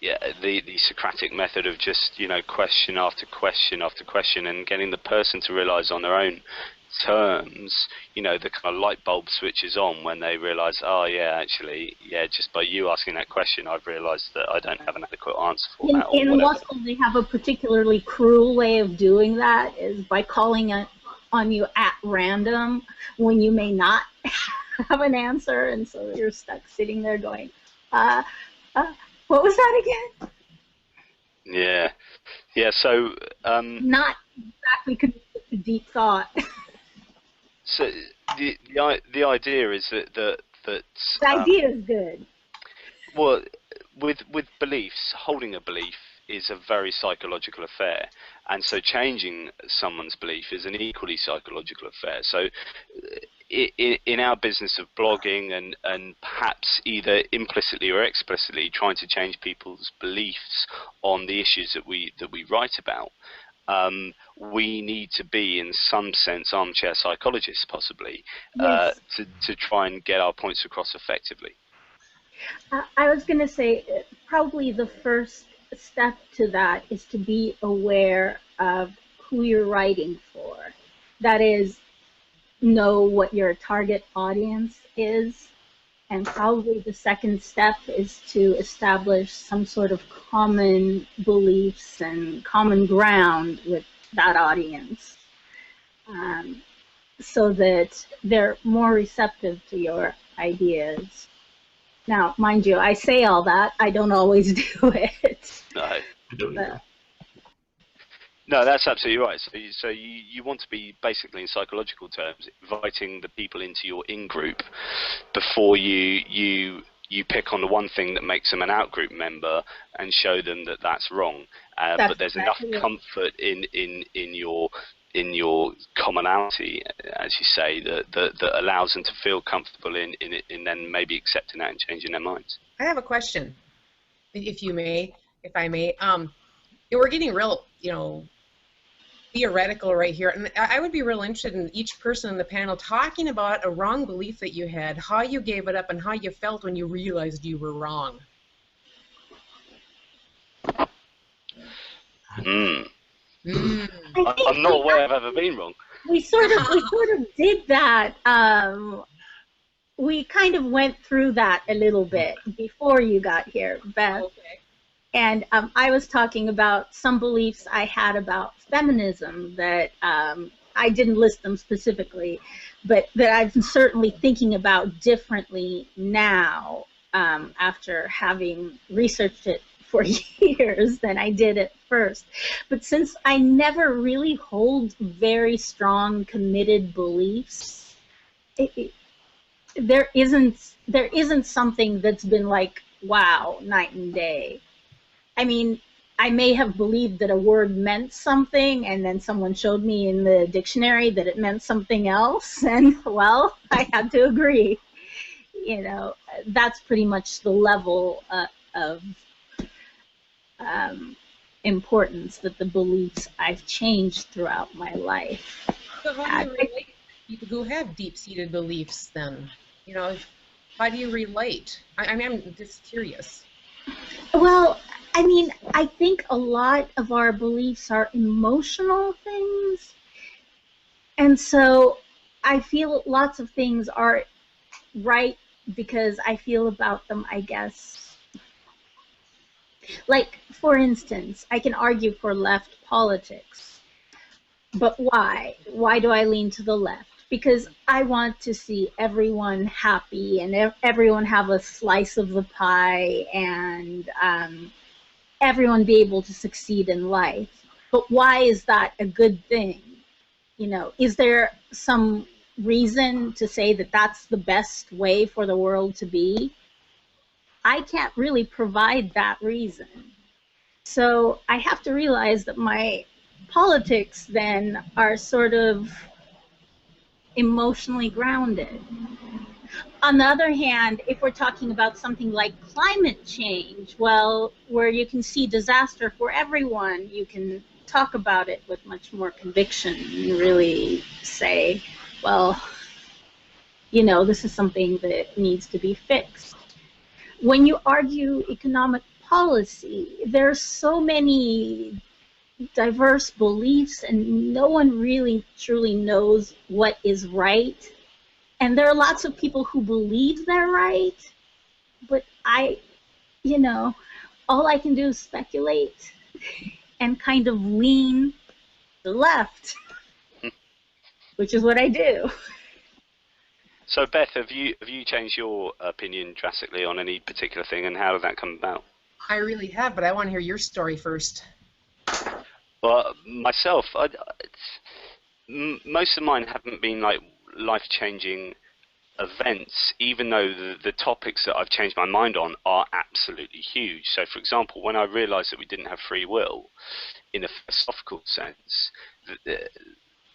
Yeah, the Socratic method of just question after question after question, and getting the person to realise on their own terms, the kind of light bulb switches on when they realise, oh yeah, actually, just by you asking that question, I've realised that I don't have an adequate answer for that. In law school, they have a particularly cruel way of doing that, is by calling on you at random when you may not have an answer, and so you're stuck sitting there going, what was that again? Yeah. So not exactly committed to deep thought. So the idea is that the idea is good. Well, with beliefs, holding a belief is a very psychological affair, and so changing someone's belief is an equally psychological affair. So in our business of blogging and perhaps either implicitly or explicitly trying to change people's beliefs on the issues that we write about, we need to be, in some sense, armchair psychologists, possibly, yes. to try and get our points across effectively. I was going to say, probably the first step to that is to be aware of who you're writing for. That is, know what your target audience is, and probably the second step is to establish some sort of common beliefs and common ground with that audience, so that they're more receptive to your ideas. Now, mind you, I say all that, I don't always do it. No. No, that's absolutely right. So you want to be, basically, in psychological terms, inviting the people into your in-group before you pick on the one thing that makes them an out-group member and show them that that's wrong. But there's enough comfort in your commonality, as you say, that allows them to feel comfortable in then maybe accepting that and changing their minds. I have a question, if I may. We're getting real, theoretical right here, and I would be real interested in each person in the panel talking about a wrong belief that you had, how you gave it up, and how you felt when you realized you were wrong. I'm not aware I've ever been wrong. We sort of did that. We kind of went through that a little bit before you got here, Beth. Okay. And I was talking about some beliefs I had about feminism that I didn't list them specifically, but that I'm certainly thinking about differently now after having researched it for years than I did at first. But since I never really hold very strong, committed beliefs, there isn't something that's been like, wow, night and day. I mean, I may have believed that a word meant something, and then someone showed me in the dictionary that it meant something else, and, well, I had to agree. That's pretty much the level of importance that the beliefs I've changed throughout my life. So how do you relate to people who have deep-seated beliefs then? You know, how do you relate? I mean, I'm just curious. Well, I mean, I think a lot of our beliefs are emotional things. And so I feel lots of things are right because I feel about them, I guess. Like, for instance, I can argue for left politics. But why? Why do I lean to the left? Because I want to see everyone happy and everyone have a slice of the pie and everyone be able to succeed in life. But why is that a good thing? You know, is there some reason to say that that's the best way for the world to be? I can't really provide that reason. So I have to realize that my politics then are sort of emotionally grounded. On the other hand, if we're talking about something like climate change, well, where you can see disaster for everyone, you can talk about it with much more conviction and really say, well, you know, this is something that needs to be fixed. When you argue economic policy, there's so many diverse beliefs and no one really truly knows what is right. And there are lots of people who believe they're right, but you know, all I can do is speculate and kind of lean to the left, which is what I do. So Beth, have you changed your opinion drastically on any particular thing, and how did that come about? I really have, but I want to hear your story first. Well, myself, most of mine haven't been like life-changing events, even though the topics that I've changed my mind on are absolutely huge. So, for example, when I realised that we didn't have free will in a philosophical sense,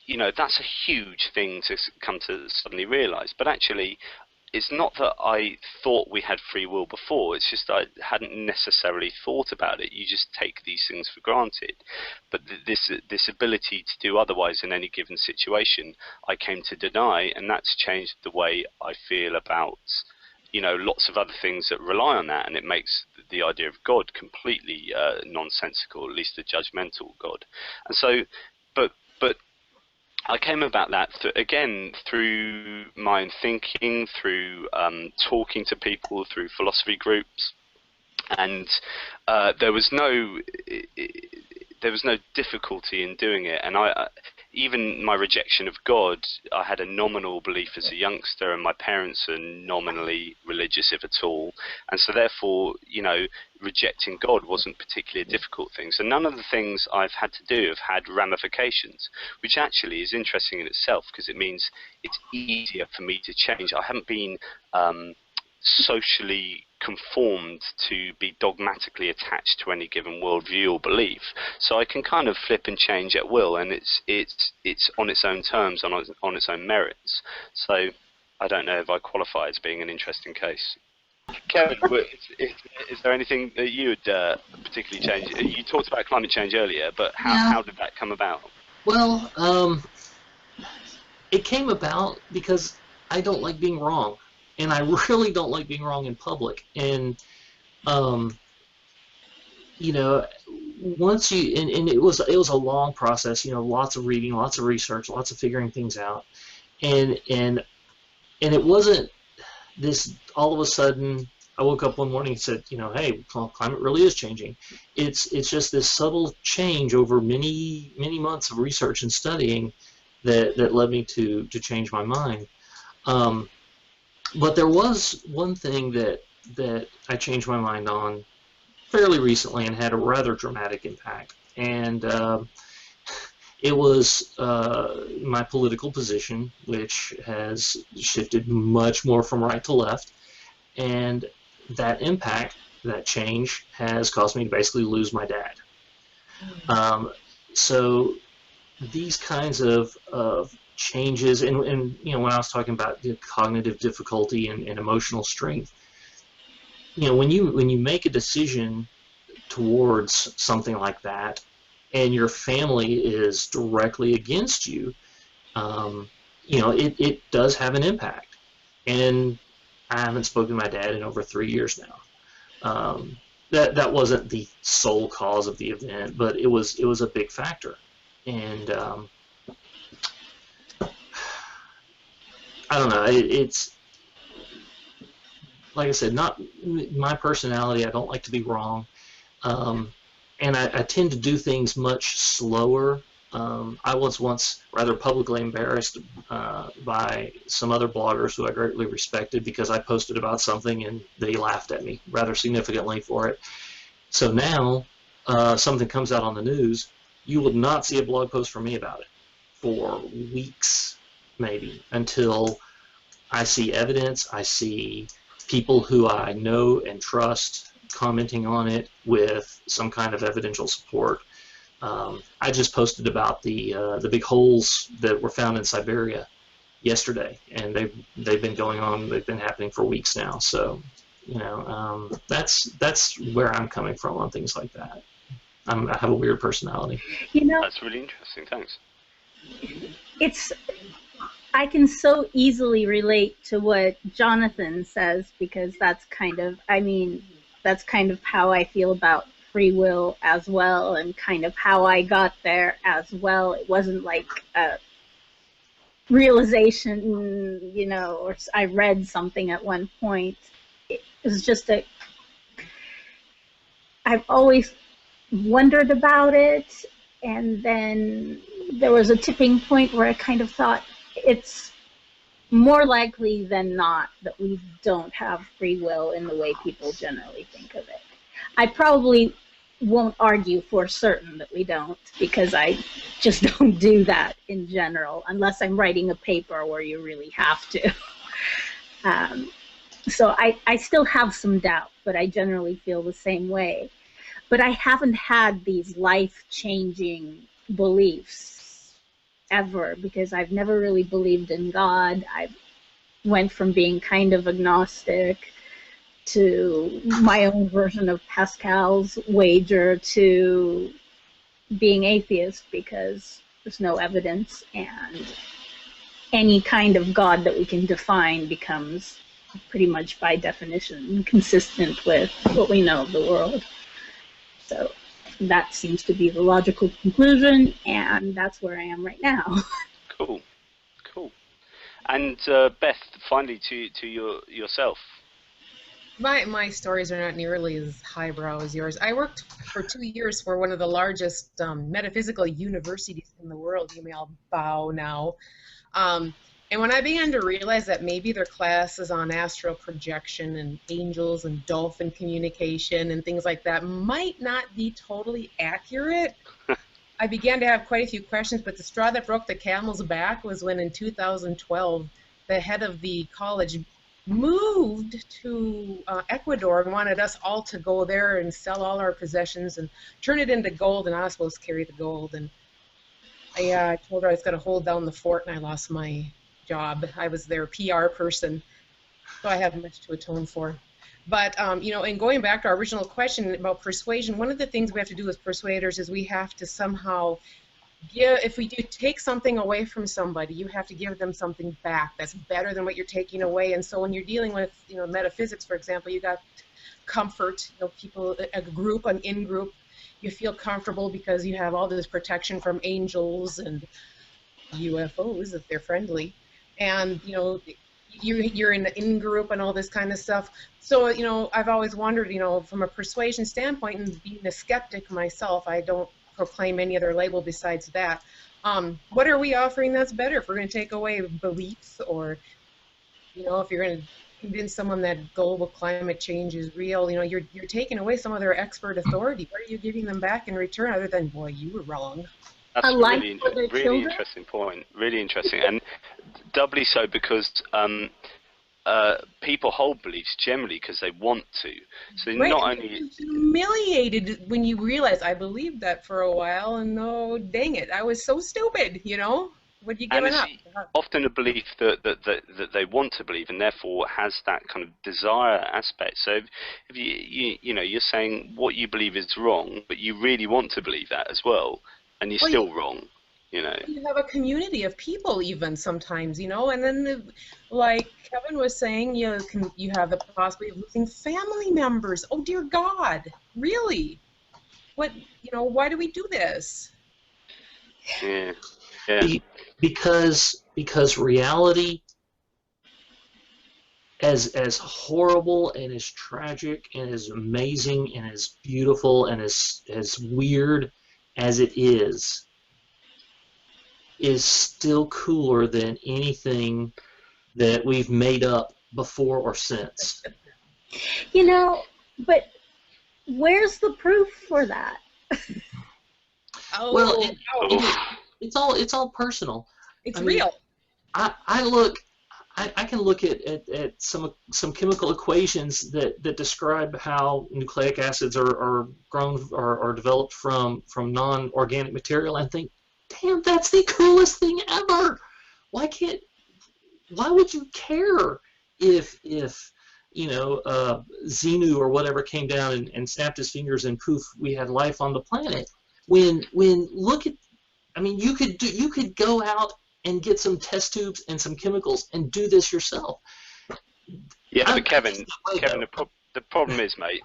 you know, that's a huge thing to come to suddenly realise. But actually, it's not that I thought we had free will before, it's just I hadn't necessarily thought about it. You just take these things for granted. But this ability to do otherwise in any given situation, I came to deny, and that's changed the way I feel about, you know, lots of other things that rely on that, and it makes the idea of God completely nonsensical, at least a judgmental God. And so, but I came about that, again, through my own thinking, through talking to people, through philosophy groups, and there was no difficulty in doing it. And even my rejection of God, I had a nominal belief as a youngster, and my parents are nominally religious, if at all, and so therefore, you know, rejecting God wasn't particularly a difficult thing. So none of the things I've had to do have had ramifications, which actually is interesting in itself, because it means it's easier for me to change. I haven't been socially conformed to be dogmatically attached to any given worldview or belief, so I can kind of flip and change at will, and it's on its own terms, on its own merits. So I don't know if I qualify as being an interesting case. Kevin, is there anything that you would particularly change? You talked about climate change earlier, but how did that come about? Well, it came about because I don't like being wrong. And I really don't like being wrong in public. And, you know, once you, and it was a long process, you know, lots of reading, lots of research, lots of figuring things out. And it wasn't this, all of a sudden, I woke up one morning and said, you know, hey, climate really is changing. It's just this subtle change over many months of research and studying that led me to change my mind. But there was one thing that I changed my mind on fairly recently and had a rather dramatic impact, and it was my political position, which has shifted much more from right to left, and that impact, that change, has caused me to basically lose my dad. So these kinds of changes, and you know, when I was talking about the cognitive difficulty and emotional strength, you know, when you make a decision towards something like that, and your family is directly against you, it does have an impact. And I haven't spoken to my dad in over 3 years now. That wasn't the sole cause of the event, but it was a big factor. And I don't know. It's like I said, not my personality. I don't like to be wrong, and I tend to do things much slower. I was once rather publicly embarrassed by some other bloggers who I greatly respected because I posted about something and they laughed at me rather significantly for it. So now, something comes out on the news, you will not see a blog post from me about it for weeks, maybe, until I see evidence, I see people who I know and trust commenting on it with some kind of evidential support. I just posted about the big holes that were found in Siberia yesterday, and they've been going on. They've been happening for weeks now. So, that's where I'm coming from on things like that. I have a weird personality. That's really interesting. Thanks. I can so easily relate to what Jonathan says, because that's kind of how I feel about free will as well, and kind of how I got there as well. It wasn't like a realization, or I read something at one point. It was just I've always wondered about it, and then there was a tipping point where I kind of thought, it's more likely than not that we don't have free will in the way people generally think of it. I probably won't argue for certain that we don't, because I just don't do that in general, unless I'm writing a paper where you really have to. So I still have some doubt, but I generally feel the same way. But I haven't had these life-changing beliefs ever, because I've never really believed in God. I went from being kind of agnostic to my own version of Pascal's wager to being atheist, because there's no evidence, and any kind of God that we can define becomes pretty much by definition inconsistent with what we know of the world. So that seems to be the logical conclusion, and that's where I am right now. Cool. And Beth, finally to yourself. My stories are not nearly as highbrow as yours. I worked for 2 years for one of the largest metaphysical universities in the world. You may all bow now. And when I began to realize that maybe their classes on astral projection and angels and dolphin communication and things like that might not be totally accurate, I began to have quite a few questions. But the straw that broke the camel's back was when in 2012 the head of the college moved to Ecuador and wanted us all to go there and sell all our possessions and turn it into gold, and I was supposed to carry the gold. And I told her I was going to hold down the fort, and I lost my job. I was their PR person, so I have much to atone for. But, and going back to our original question about persuasion, one of the things we have to do as persuaders is we have to somehow if we do take something away from somebody, you have to give them something back that's better than what you're taking away. And so when you're dealing with, metaphysics, for example, you got comfort, people, a group, an in-group, you feel comfortable because you have all this protection from angels and UFOs if they're friendly. And, you're in the in-group and all this kind of stuff. So, I've always wondered, from a persuasion standpoint, and being a skeptic myself, I don't proclaim any other label besides that. What are we offering that's better? If we're going to take away beliefs, or, if you're going to convince someone that global climate change is real, you're taking away some of their expert authority. What are you giving them back in return other than, boy, you were wrong? That's a really interesting point. Really interesting, and doubly so because people hold beliefs generally because they want to. So right. Not only you're humiliated when you realize I believed that for a while, and oh dang it, I was so stupid, What are you And giving it's up? often a belief that they want to believe, and therefore has that kind of desire aspect. So if you know, you're saying what you believe is wrong, but you really want to believe that as well, and you're Well, still wrong. You know. you have a community of people even sometimes, you know, and then like Kevin was saying, you have the possibility of losing family members. Oh dear God, really? What, you know, why do we do this? Yeah. Yeah. Because reality, as horrible and as tragic and as amazing and as beautiful and as weird as it is still cooler than anything that we've made up before or since. You know, but where's the proof for that? Oh, well, it's all personal. it's I mean, real. I can look at some chemical equations that describe how nucleic acids are grown or developed from non-organic material and think, damn, that's the coolest thing ever. Why would you care if you know Xenu or whatever came down and snapped his fingers and poof, we had life on the planet? When look at, I mean, you could go out and get some test tubes and some chemicals and do this yourself. Yeah, but Kevin, the problem is, mate.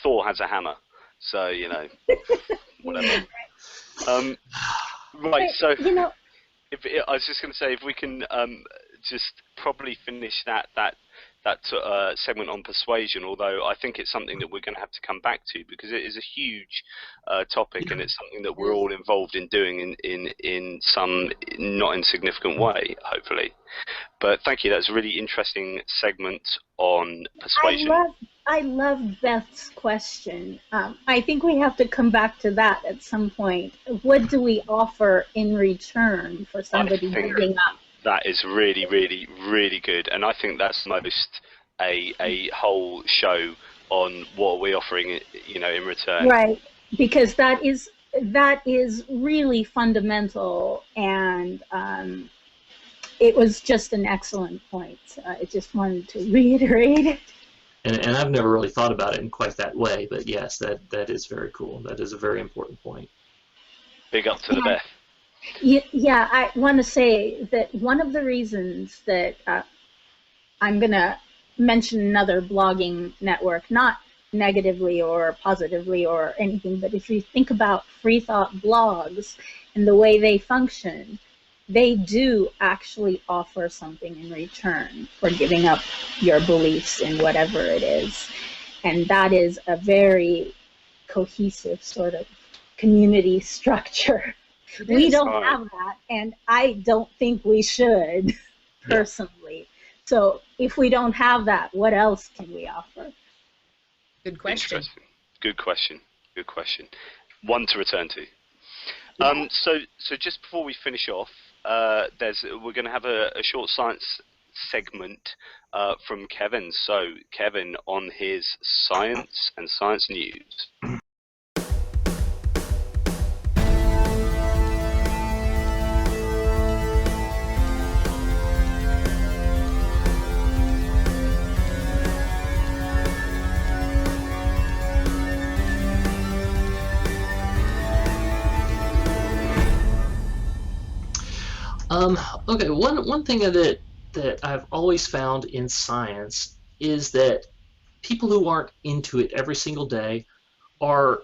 Thor has a hammer, so you know, whatever. Right, so You know, I was just going to say, if we can just probably finish that segment on persuasion, although I think it's something that we're going to have to come back to because it is a huge topic, and it's something that we're all involved in doing in some not insignificant way, hopefully. But thank you. That's a really interesting segment on persuasion. I love Beth's question. I think we have to come back to that at some point. What do we offer in return for somebody giving up? That is really, really, really good, and I think that's most a whole show on what we're offering, you know, in return. Right, because that is really fundamental, and it was just an excellent point. I just wanted to reiterate it. And I've never really thought about it in quite that way, but yes, that is very cool. That is a very important point. Big up to the Beth. Yeah, I want to say that one of the reasons that I'm going to mention another blogging network, not negatively or positively or anything, but if you think about free thought blogs and the way they function, they do actually offer something in return for giving up your beliefs in whatever it is. And that is a very cohesive sort of community structure. We don't have that, and I don't think we should, personally. So if we don't have that, what else can we offer? Good question. Good question. Good question. One to return to. So just before we finish off, we're going to have a short science segment from Kevin. So Kevin on his science and science news. Okay, one thing that I've always found in science is that people who aren't into it every single day are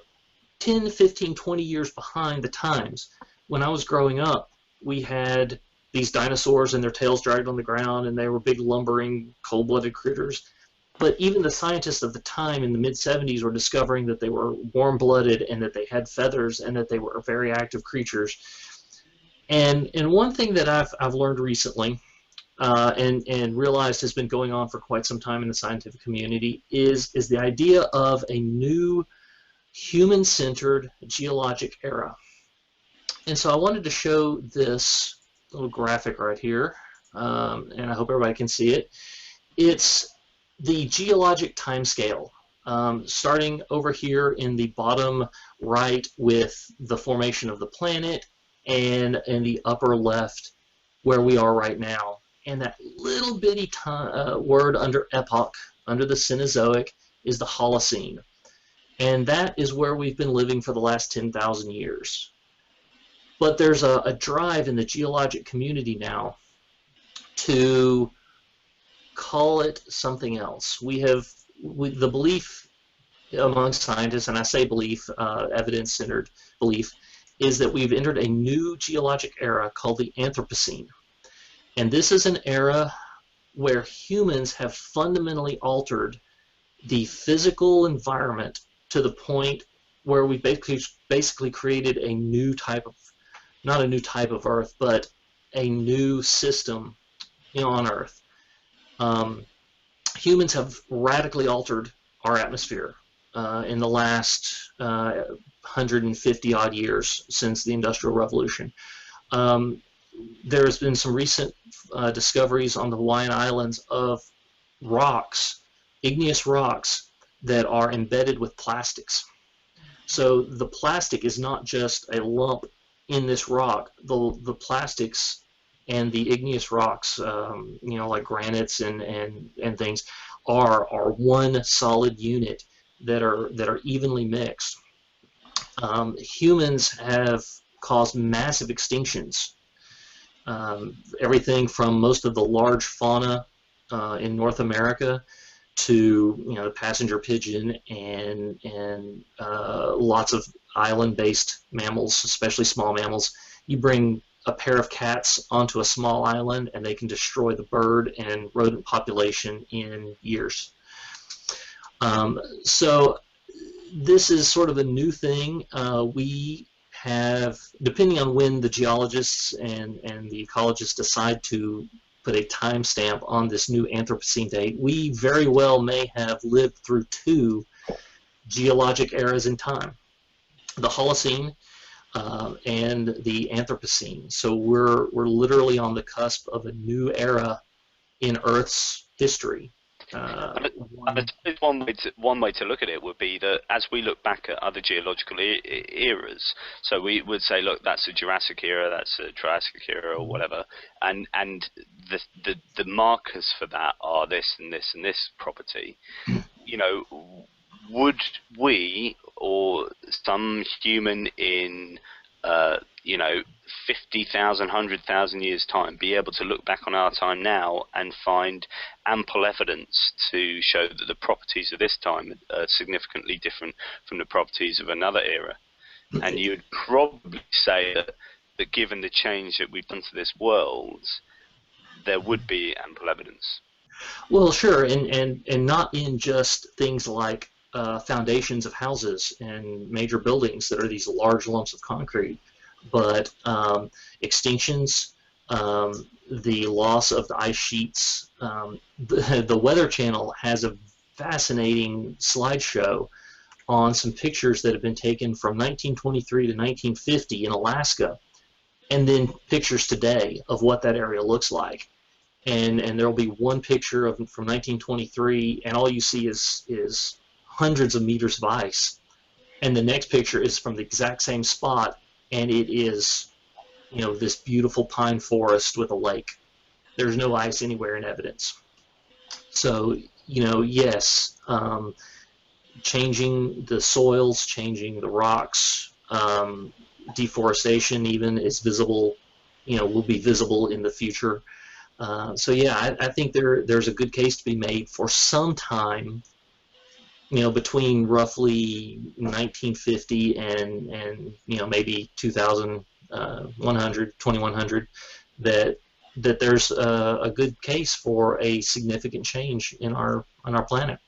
10, 15, 20 years behind the times. When I was growing up, we had these dinosaurs and their tails dragged on the ground, and they were big, lumbering, cold-blooded critters. But even the scientists of the time in the mid-70s were discovering that they were warm-blooded and that they had feathers and that they were very active creatures. And one thing that I've learned recently and realized has been going on for quite some time in the scientific community is the idea of a new human-centered geologic era. And so I wanted to show this little graphic right here, and I hope everybody can see it. It's the geologic timescale, starting over here in the bottom right with the formation of the planet, and in the upper left where we are right now. And that little bitty word under epoch, under the Cenozoic, is the Holocene. And that is where we've been living for the last 10,000 years. But there's a drive in the geologic community now to call it something else. The belief among scientists, and I say belief, evidence-centered belief, is that we've entered a new geologic era called the Anthropocene. And this is an era where humans have fundamentally altered the physical environment to the point where we basically created a new type of, not a new type of Earth, but a new system, on Earth. Humans have radically altered our atmosphere in the last 150 odd years since the Industrial Revolution. There's been some recent discoveries on the Hawaiian Islands of rocks, igneous rocks, that are embedded with plastics. So the plastic is not just a lump in this rock. The plastics and the igneous rocks, like granites and things, are one solid unit that are evenly mixed. Humans have caused massive extinctions. Everything from most of the large fauna in North America to the passenger pigeon and lots of island-based mammals, especially small mammals. You bring a pair of cats onto a small island and they can destroy the bird and rodent population in years. So this is sort of a new thing. We have, depending on when the geologists and the ecologists decide to put a timestamp on this new Anthropocene date, we very well may have lived through two geologic eras in time, the Holocene and the Anthropocene. So we're literally on the cusp of a new era in Earth's history. And I suppose one way to look at it would be that as we look back at other geological eras, so we would say, look, that's a Jurassic era, that's a Triassic era, or whatever, and the markers for that are this and this and this property. Would we or some human in 50,000, 100,000 years' time be able to look back on our time now and find ample evidence to show that the properties of this time are significantly different from the properties of another era? And you would probably say that given the change that we've done to this world, there would be ample evidence. Well, sure, and not in just things like foundations of houses and major buildings that are these large lumps of concrete, but extinctions, the loss of the ice sheets. The Weather Channel has a fascinating slideshow on some pictures that have been taken from 1923 to 1950 in Alaska, and then pictures today of what that area looks like. And there will be one picture from 1923, and all you see is hundreds of meters of ice. And the next picture is from the exact same spot, and it is, this beautiful pine forest with a lake. There's no ice anywhere in evidence. So, yes, changing the soils, changing the rocks, deforestation even is visible, will be visible in the future. So yeah, I think there's a good case to be made for some time, between roughly 1950 and maybe 2100, that there's a good case for a significant change on our planet.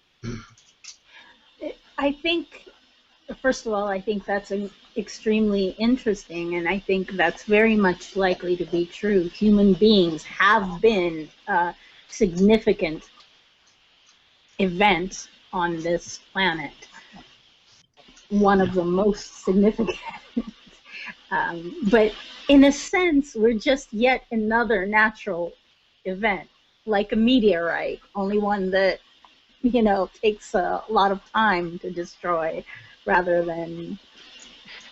I think, first of all, I think that's extremely interesting, and I think that's very much likely to be true. Human beings have been a significant event on this planet, one of the most significant. But in a sense, we're just yet another natural event, like a meteorite, only one that takes a lot of time to destroy rather than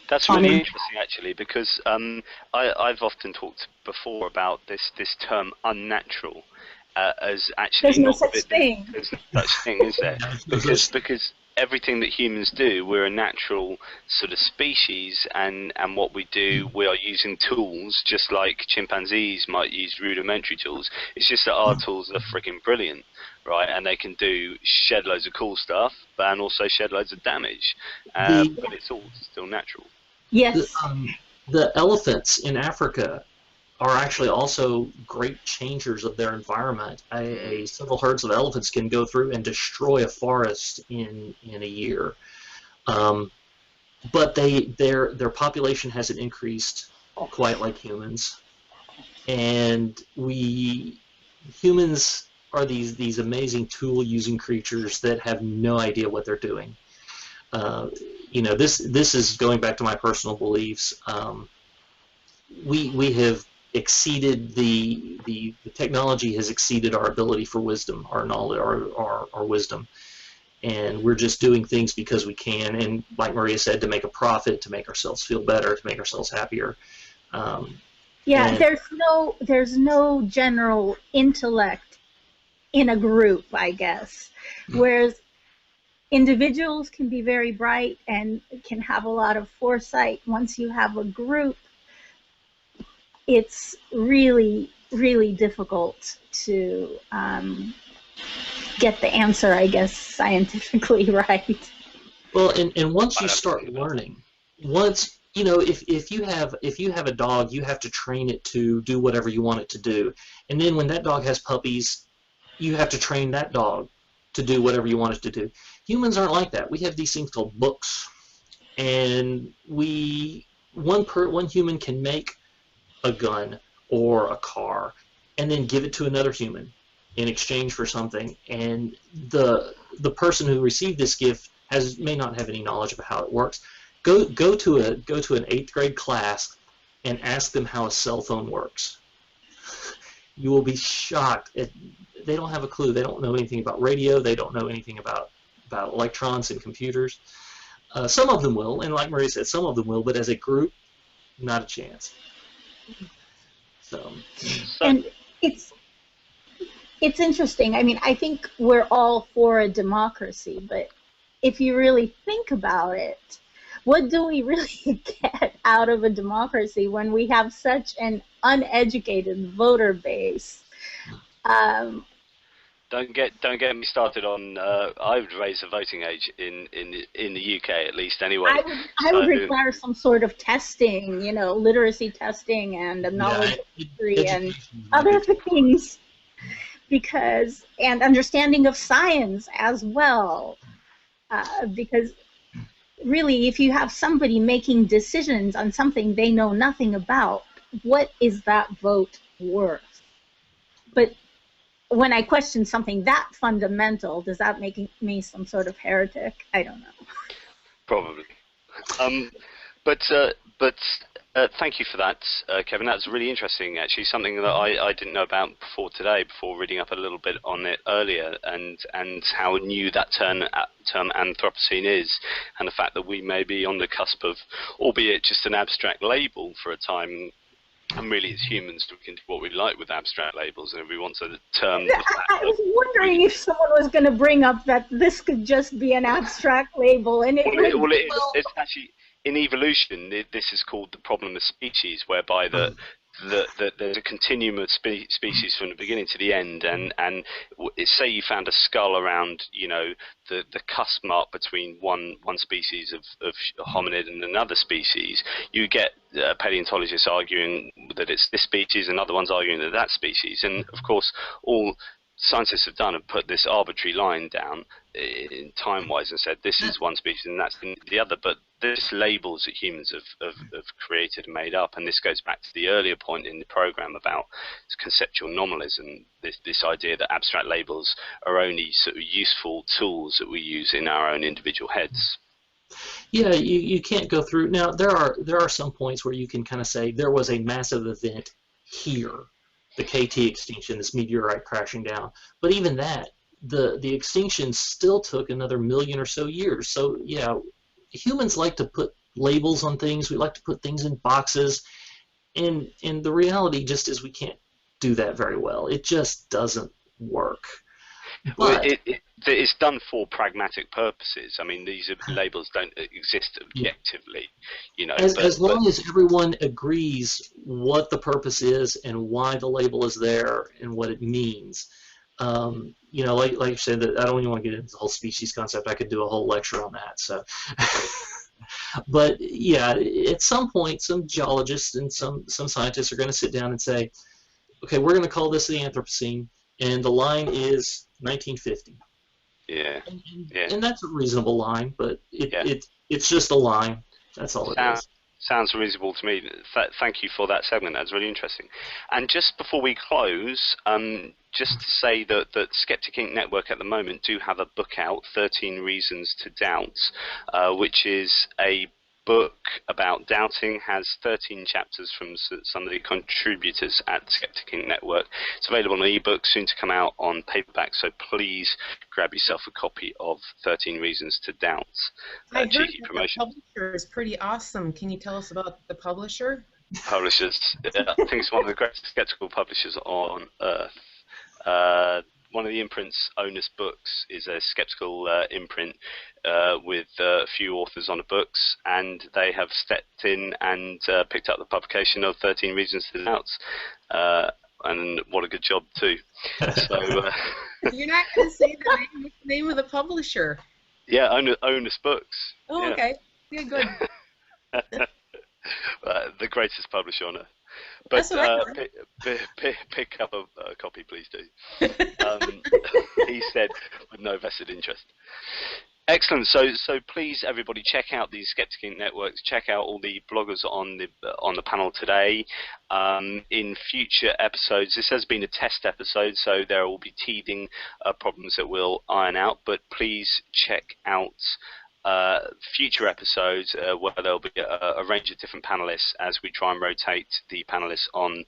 That's really interesting, actually, because I've often talked before about this term unnatural as actually There's no not such thing. there's no such thing, is there? Because everything that humans do, we're a natural sort of species, and what we do, we are using tools just like chimpanzees might use rudimentary tools. It's just that our tools are freaking brilliant, right? And they can do shed loads of cool stuff, and also shed loads of damage. But it's all still natural. Yes. The elephants in Africa are actually also great changers of their environment. Several herds of elephants can go through and destroy a forest in a year. But their population hasn't increased quite like humans. And humans are these amazing tool-using creatures that have no idea what they're doing. This is going back to my personal beliefs. We have exceeded the technology has exceeded our ability for wisdom, our knowledge, our wisdom, and we're just doing things because we can, and like Maria said, to make a profit, to make ourselves feel better, to make ourselves happier. There's no general intellect in a group, I guess, whereas individuals can be very bright and can have a lot of foresight. Once you have a group, it's really, really difficult to get the answer, I guess, scientifically right. Well, and once you start learning, if you have a dog, you have to train it to do whatever you want it to do, and then when that dog has puppies, you have to train that dog to do whatever you want it to do. Humans aren't like that. We have these things called books, and one human can make a gun or a car and then give it to another human in exchange for something, and the person who received this gift may not have any knowledge of how it works. Go to an 8th grade class and ask them how a cell phone works. You will be shocked. They don't have a clue. They don't know anything about radio. They don't know anything about electrons and computers. Some of them will, and like Maria said, some of them will, but as a group, not a chance. And it's interesting. I mean, I think we're all for a democracy, but if you really think about it, what do we really get out of a democracy when we have such an uneducated voter base? Don't get me started on. I would raise the voting age in the UK, at least, anyway. I would require some sort of testing, literacy testing and a knowledge of history and other things, and understanding of science as well, because really, if you have somebody making decisions on something they know nothing about, what is that vote worth? But when I question something that fundamental, does that make me some sort of heretic? I don't know. Probably. But thank you for that, Kevin. That's really interesting, actually, something that I didn't know about before reading up a little bit on it earlier, and how new that term anthropocene is, and the fact that we may be on the cusp of, albeit just an abstract label for a time. And really, as humans, we can do what we like with abstract labels, and if we want to term. I was wondering if someone was going to bring up that this could just be an abstract label, and it's actually in evolution. This is called the problem of species, whereby there's a continuum of species from the beginning to the end, and say you found a skull around, the cusp mark between one species of hominid and another species, you get paleontologists arguing that it's this species, and other ones arguing that species, and of course all scientists have done have put this arbitrary line down in time-wise and said this is one species and that's the other, but this labels that humans have created and made up, and this goes back to the earlier point in the program about conceptual nominalism, this idea that abstract labels are only sort of useful tools that we use in our own individual heads. Yeah, you can't go through. Now, there are some points where you can kind of say there was a massive event here, the KT extinction, this meteorite crashing down. But even that, the extinction still took another 1,000,000 or so years. So yeah, humans like to put labels on things. We like to put things in boxes. And the reality just is we can't do that very well. It just doesn't work. Well, But it's done for pragmatic purposes. I mean, these labels don't exist objectively, as long as everyone agrees what the purpose is and why the label is there and what it means. Like you said, that I don't even want to get into the whole species concept. I could do a whole lecture on that. So, but yeah, at some point, some geologists and some scientists are going to sit down and say, okay, we're going to call this the Anthropocene, and the line is 1950. Yeah. And that's a reasonable line, but it's just a line. That's all it is. Sounds reasonable to me. Thank you for that segment. That's really interesting. And just before we close, just to say that Skeptic Ink Network at the moment do have a book out, 13 Reasons to Doubt, which is a book about doubting, has 13 chapters from some of the contributors at Skeptic Ink Network. It's available on ebook, soon to come out on paperback, so please grab yourself a copy of 13 Reasons to Doubt. I heard cheeky that promotion. the publisher is pretty awesome. Can you tell us about the publisher? Publishers, I think it's one of the greatest skeptical publishers on earth. One of the imprint's owners' books is a skeptical imprint with a few authors on the books, and they have stepped in and picked up the publication of 13 Reasons to Doubt, and what a good job too. So you're not going to say the name of the publisher? Yeah, owners' books. Oh, yeah. Okay. Yeah, good. The greatest publisher on earth. But pick up a copy, please do. He said, with no vested interest. Excellent. So please, everybody, check out these Skeptic Ink Networks. Check out all the bloggers on the panel today. In future episodes, this has been a test episode, so there will be teething problems that we'll iron out. But please check out future episodes where there'll be a range of different panelists as we try and rotate the panelists on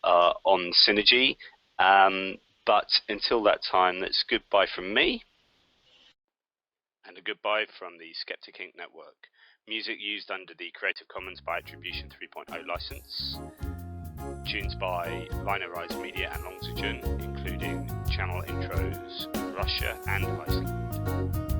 SINergy. But until that time, that's goodbye from me. And a goodbye from the Skeptic Ink Network. Music used under the Creative Commons by Attribution 3.0 license. Tunes by Liner Rise Media and Longitude, including channel intros Russia and Iceland.